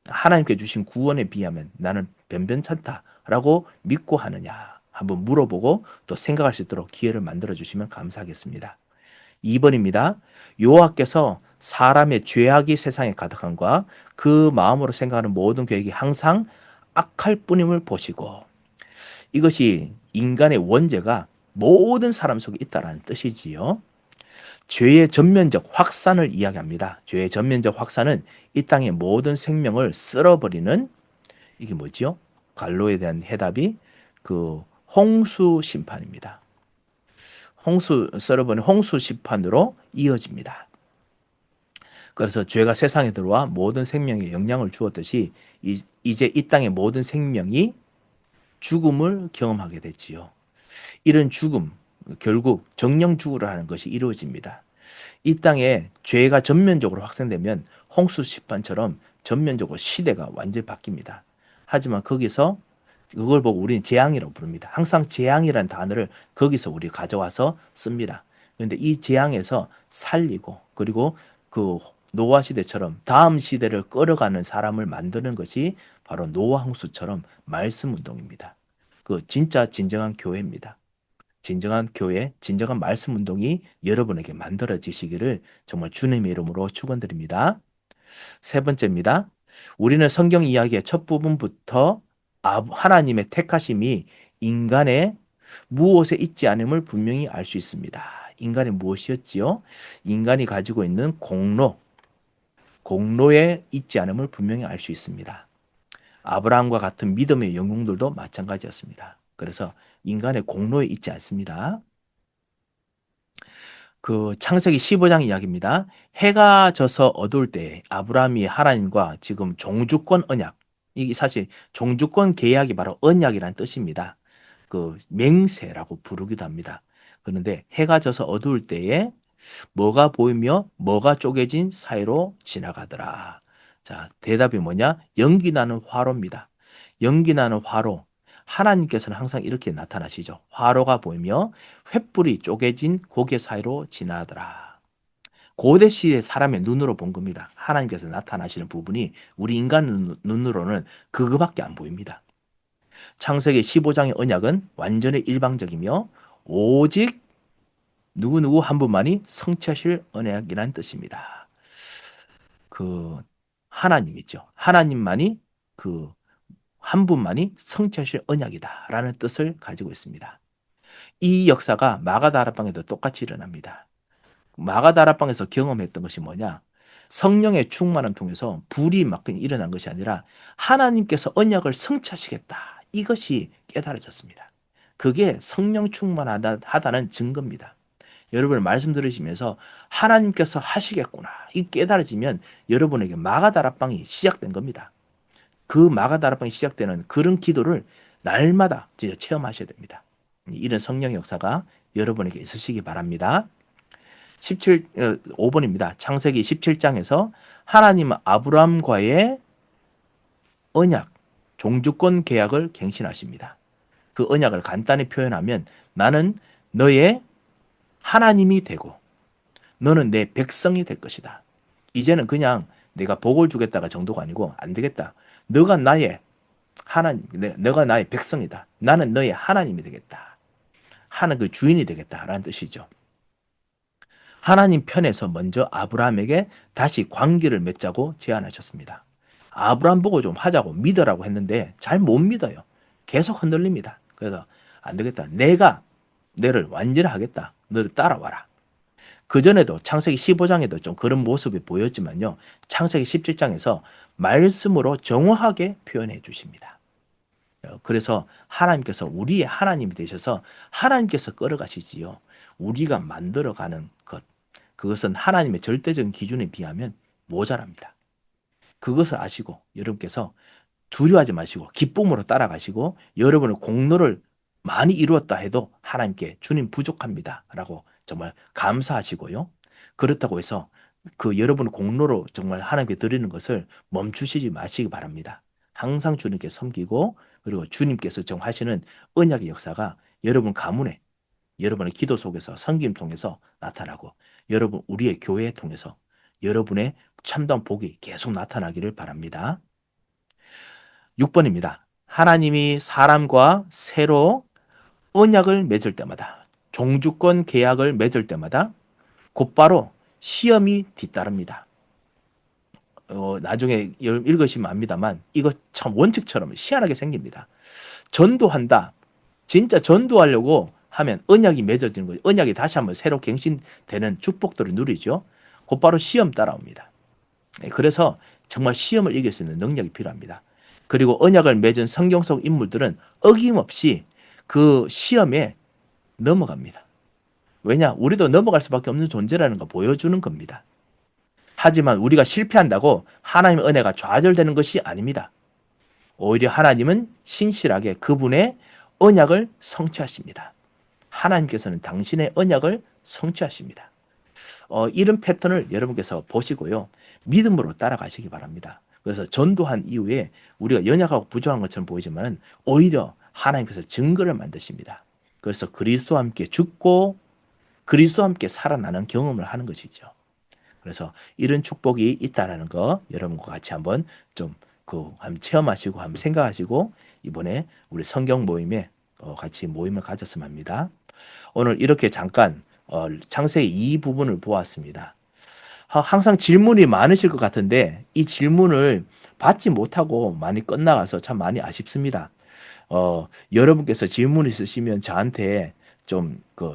하나님께 주신 구원에 비하면 나는 변변찮다라고 믿고 하느냐? 한번 물어보고 또 생각할 수 있도록 기회를 만들어 주시면 감사하겠습니다. 2번입니다. 여호와께서 사람의 죄악이 세상에 가득함과 그 마음으로 생각하는 모든 계획이 항상 악할 뿐임을 보시고, 이것이 인간의 원죄가 모든 사람 속에 있다라는 뜻이지요. 죄의 전면적 확산을 이야기합니다. 죄의 전면적 확산은 이 땅의 모든 생명을 쓸어버리는, 이게 뭐지요? 갈로에 대한 해답이 그 홍수 심판입니다. 홍수 썰어버린 홍수 심판으로 이어집니다. 그래서 죄가 세상에 들어와 모든 생명에 영향을 주었듯이 이제 이 땅의 모든 생명이 죽음을 경험하게 됐지요. 이런 죽음, 결국 정령 죽으라는 것이 이루어집니다. 이 땅에 죄가 전면적으로 확산되면 홍수 심판처럼 전면적으로 시대가 완전히 바뀝니다. 하지만 거기서 그걸 보고 우리는 재앙이라고 부릅니다. 항상 재앙이라는 단어를 거기서 우리 가져와서 씁니다. 그런데 이 재앙에서 살리고, 그리고 그 노아 시대처럼 다음 시대를 끌어가는 사람을 만드는 것이 바로 노아 홍수처럼 말씀 운동입니다. 그 진짜 진정한 교회입니다. 진정한 교회, 진정한 말씀 운동이 여러분에게 만들어지시기를 정말 주님의 이름으로 축원드립니다. 세 번째입니다. 우리는 성경 이야기의 첫 부분부터 하나님의 택하심이 인간의 무엇에 있지 않음을 분명히 알 수 있습니다. 인간이 무엇이었지요? 인간이 가지고 있는 공로에 있지 않음을 분명히 알 수 있습니다. 아브라함과 같은 믿음의 영웅들도 마찬가지였습니다. 그래서 인간의 공로에 있지 않습니다. 그 창세기 15장 이야기입니다. 해가 져서 어두울 때 아브라함이 하나님과 지금 종주권 언약, 이게 사실 종주권 계약이 바로 언약이라는 뜻입니다. 그 맹세라고 부르기도 합니다. 그런데 해가 져서 어두울 때에 뭐가 보이며 뭐가 쪼개진 사이로 지나가더라. 자, 대답이 뭐냐? 연기 나는 화로입니다. 연기 나는 화로. 하나님께서는 항상 이렇게 나타나시죠. 화로가 보이며 횃불이 쪼개진 고개 사이로 지나더라. 고대 시의 사람의 눈으로 본 겁니다. 하나님께서 나타나시는 부분이 우리 인간 눈으로는 그거밖에 안 보입니다. 창세기 15장의 언약은 완전히 일방적이며 오직 누구누구 한 분만이 성취하실 언약이라는 뜻입니다. 그 하나님이죠. 하나님만이 그 한 분만이 성취하실 언약이다라는 뜻을 가지고 있습니다. 이 역사가 마가다락방에도 똑같이 일어납니다. 마가다락방에서 경험했던 것이 뭐냐? 성령의 충만을 통해서 불이 막 일어난 것이 아니라 하나님께서 언약을 성취하시겠다. 이것이 깨달아졌습니다. 그게 성령 충만하다는 증거입니다. 여러분 말씀 들으시면서 하나님께서 하시겠구나. 이 깨달아지면 여러분에게 마가다락방이 시작된 겁니다. 그 마가다락방이 시작되는 그런 기도를 날마다 진짜 체험하셔야 됩니다. 이런 성령 역사가 여러분에게 있으시기 바랍니다. 5번입니다. 창세기 17장에서 하나님은 아브라함과의 언약, 종주권 계약을 갱신하십니다. 그 언약을 간단히 표현하면 나는 너의 하나님이 되고 너는 내 백성이 될 것이다. 이제는 그냥 내가 복을 주겠다가 정도가 아니고 안 되겠다. 너가 나의 하나님, 너가 나의 백성이다. 나는 너의 하나님이 되겠다. 하는 그 주인이 되겠다라는 뜻이죠. 하나님 편에서 먼저 아브라함에게 다시 관계를 맺자고 제안하셨습니다. 아브라함 보고 좀 하자고 믿으라고 했는데 잘 못 믿어요. 계속 흔들립니다. 그래서 안 되겠다. 내가 너를 완전히 하겠다. 너를 따라와라. 그전에도 창세기 15장에도 좀 그런 모습이 보였지만요. 창세기 17장에서 말씀으로 정확하게 표현해 주십니다. 그래서 하나님께서 우리의 하나님이 되셔서 하나님께서 끌어가시지요. 우리가 만들어가는 것, 그것은 하나님의 절대적인 기준에 비하면 모자랍니다. 그것을 아시고 여러분께서 두려워하지 마시고 기쁨으로 따라가시고 여러분의 공로를 많이 이루었다 해도 하나님께 주님 부족합니다 라고 정말 감사하시고요. 그렇다고 해서 그 여러분의 공로로 정말 하나님께 드리는 것을 멈추시지 마시기 바랍니다. 항상 주님께 섬기고 그리고 주님께서 정하시는 언약의 역사가 여러분 가문에 여러분의 기도 속에서 섬김 통해서 나타나고 여러분 우리의 교회 통해서 여러분의 참다운 복이 계속 나타나기를 바랍니다. 6번입니다. 하나님이 사람과 새로 언약을 맺을 때마다 종주권 계약을 맺을 때마다 곧바로 시험이 뒤따릅니다. 나중에 읽으시면 압니다만 이거 참 원칙처럼 희한하게 생깁니다. 전도한다. 진짜 전도하려고 하면 언약이 맺어지는 거죠. 언약이 다시 한번 새로 갱신되는 축복들을 누리죠. 곧바로 시험 따라옵니다. 그래서 정말 시험을 이길 수 있는 능력이 필요합니다. 그리고 언약을 맺은 성경 속 인물들은 어김없이 그 시험에 넘어갑니다. 왜냐? 우리도 넘어갈 수밖에 없는 존재라는 거 보여주는 겁니다. 하지만 우리가 실패한다고 하나님의 은혜가 좌절되는 것이 아닙니다. 오히려 하나님은 신실하게 그분의 언약을 성취하십니다. 하나님께서는 당신의 언약을 성취하십니다. 이런 패턴을 여러분께서 보시고요. 믿음으로 따라가시기 바랍니다. 그래서 전도한 이후에 우리가 연약하고 부족한 것처럼 보이지만 오히려 하나님께서 증거를 만드십니다. 그래서 그리스도와 함께 죽고 그리스도와 함께 살아나는 경험을 하는 것이죠. 그래서 이런 축복이 있다는 거 여러분과 같이 한번 한번 체험하시고 한번 생각하시고 이번에 우리 성경 모임에 같이 모임을 가졌으면 합니다. 오늘 이렇게 잠깐 창세기 이 부분을 보았습니다. 항상 질문이 많으실 것 같은데 이 질문을 받지 못하고 많이 끝나가서 참 많이 아쉽습니다. 여러분께서 질문 있으시면 저한테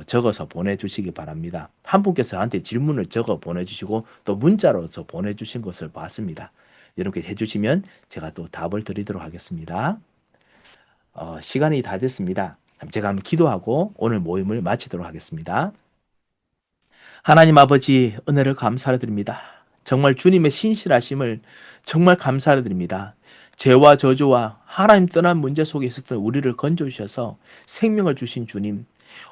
적어서 보내주시기 바랍니다. 한 분께서 저한테 질문을 적어 보내주시고 또 문자로 보내주신 것을 봤습니다. 이렇게 해주시면 제가 또 답을 드리도록 하겠습니다. 시간이 다 됐습니다. 제가 한번 기도하고 오늘 모임을 마치도록 하겠습니다. 하나님 아버지 은혜를 감사를 드립니다. 정말 주님의 신실하심을 정말 감사를 드립니다. 죄와 저주와 하나님 떠난 문제 속에 있었던 우리를 건져주셔서 생명을 주신 주님,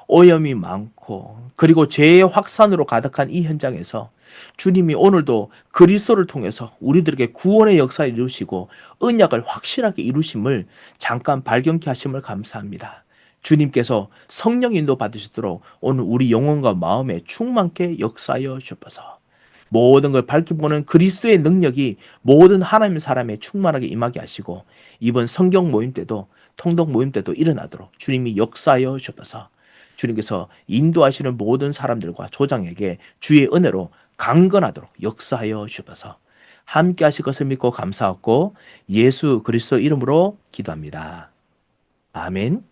오염이 많고 그리고 죄의 확산으로 가득한 이 현장에서 주님이 오늘도 그리스도를 통해서 우리들에게 구원의 역사를 이루시고 언약을 확실하게 이루심을 잠깐 발견케 하심을 감사합니다. 주님께서 성령 인도 받으시도록 오늘 우리 영혼과 마음에 충만케 역사하여 주옵소서. 모든 걸 밝혀보는 그리스도의 능력이 모든 하나님의 사람에 충만하게 임하게 하시고 이번 성경 모임 때도 통독 모임 때도 일어나도록 주님이 역사하여 주옵소서. 주님께서 인도하시는 모든 사람들과 조장에게 주의 은혜로 강건하도록 역사하여 주옵소서. 함께 하실 것을 믿고 감사하고 예수 그리스도 이름으로 기도합니다. 아멘.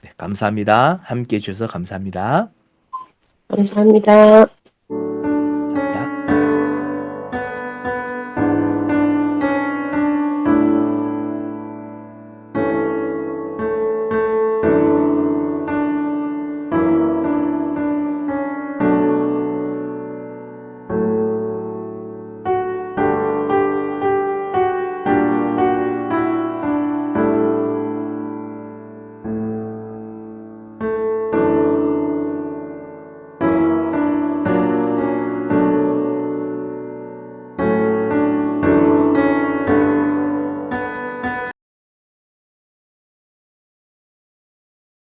네, 감사합니다. 함께 해주셔서 감사합니다. 감사합니다.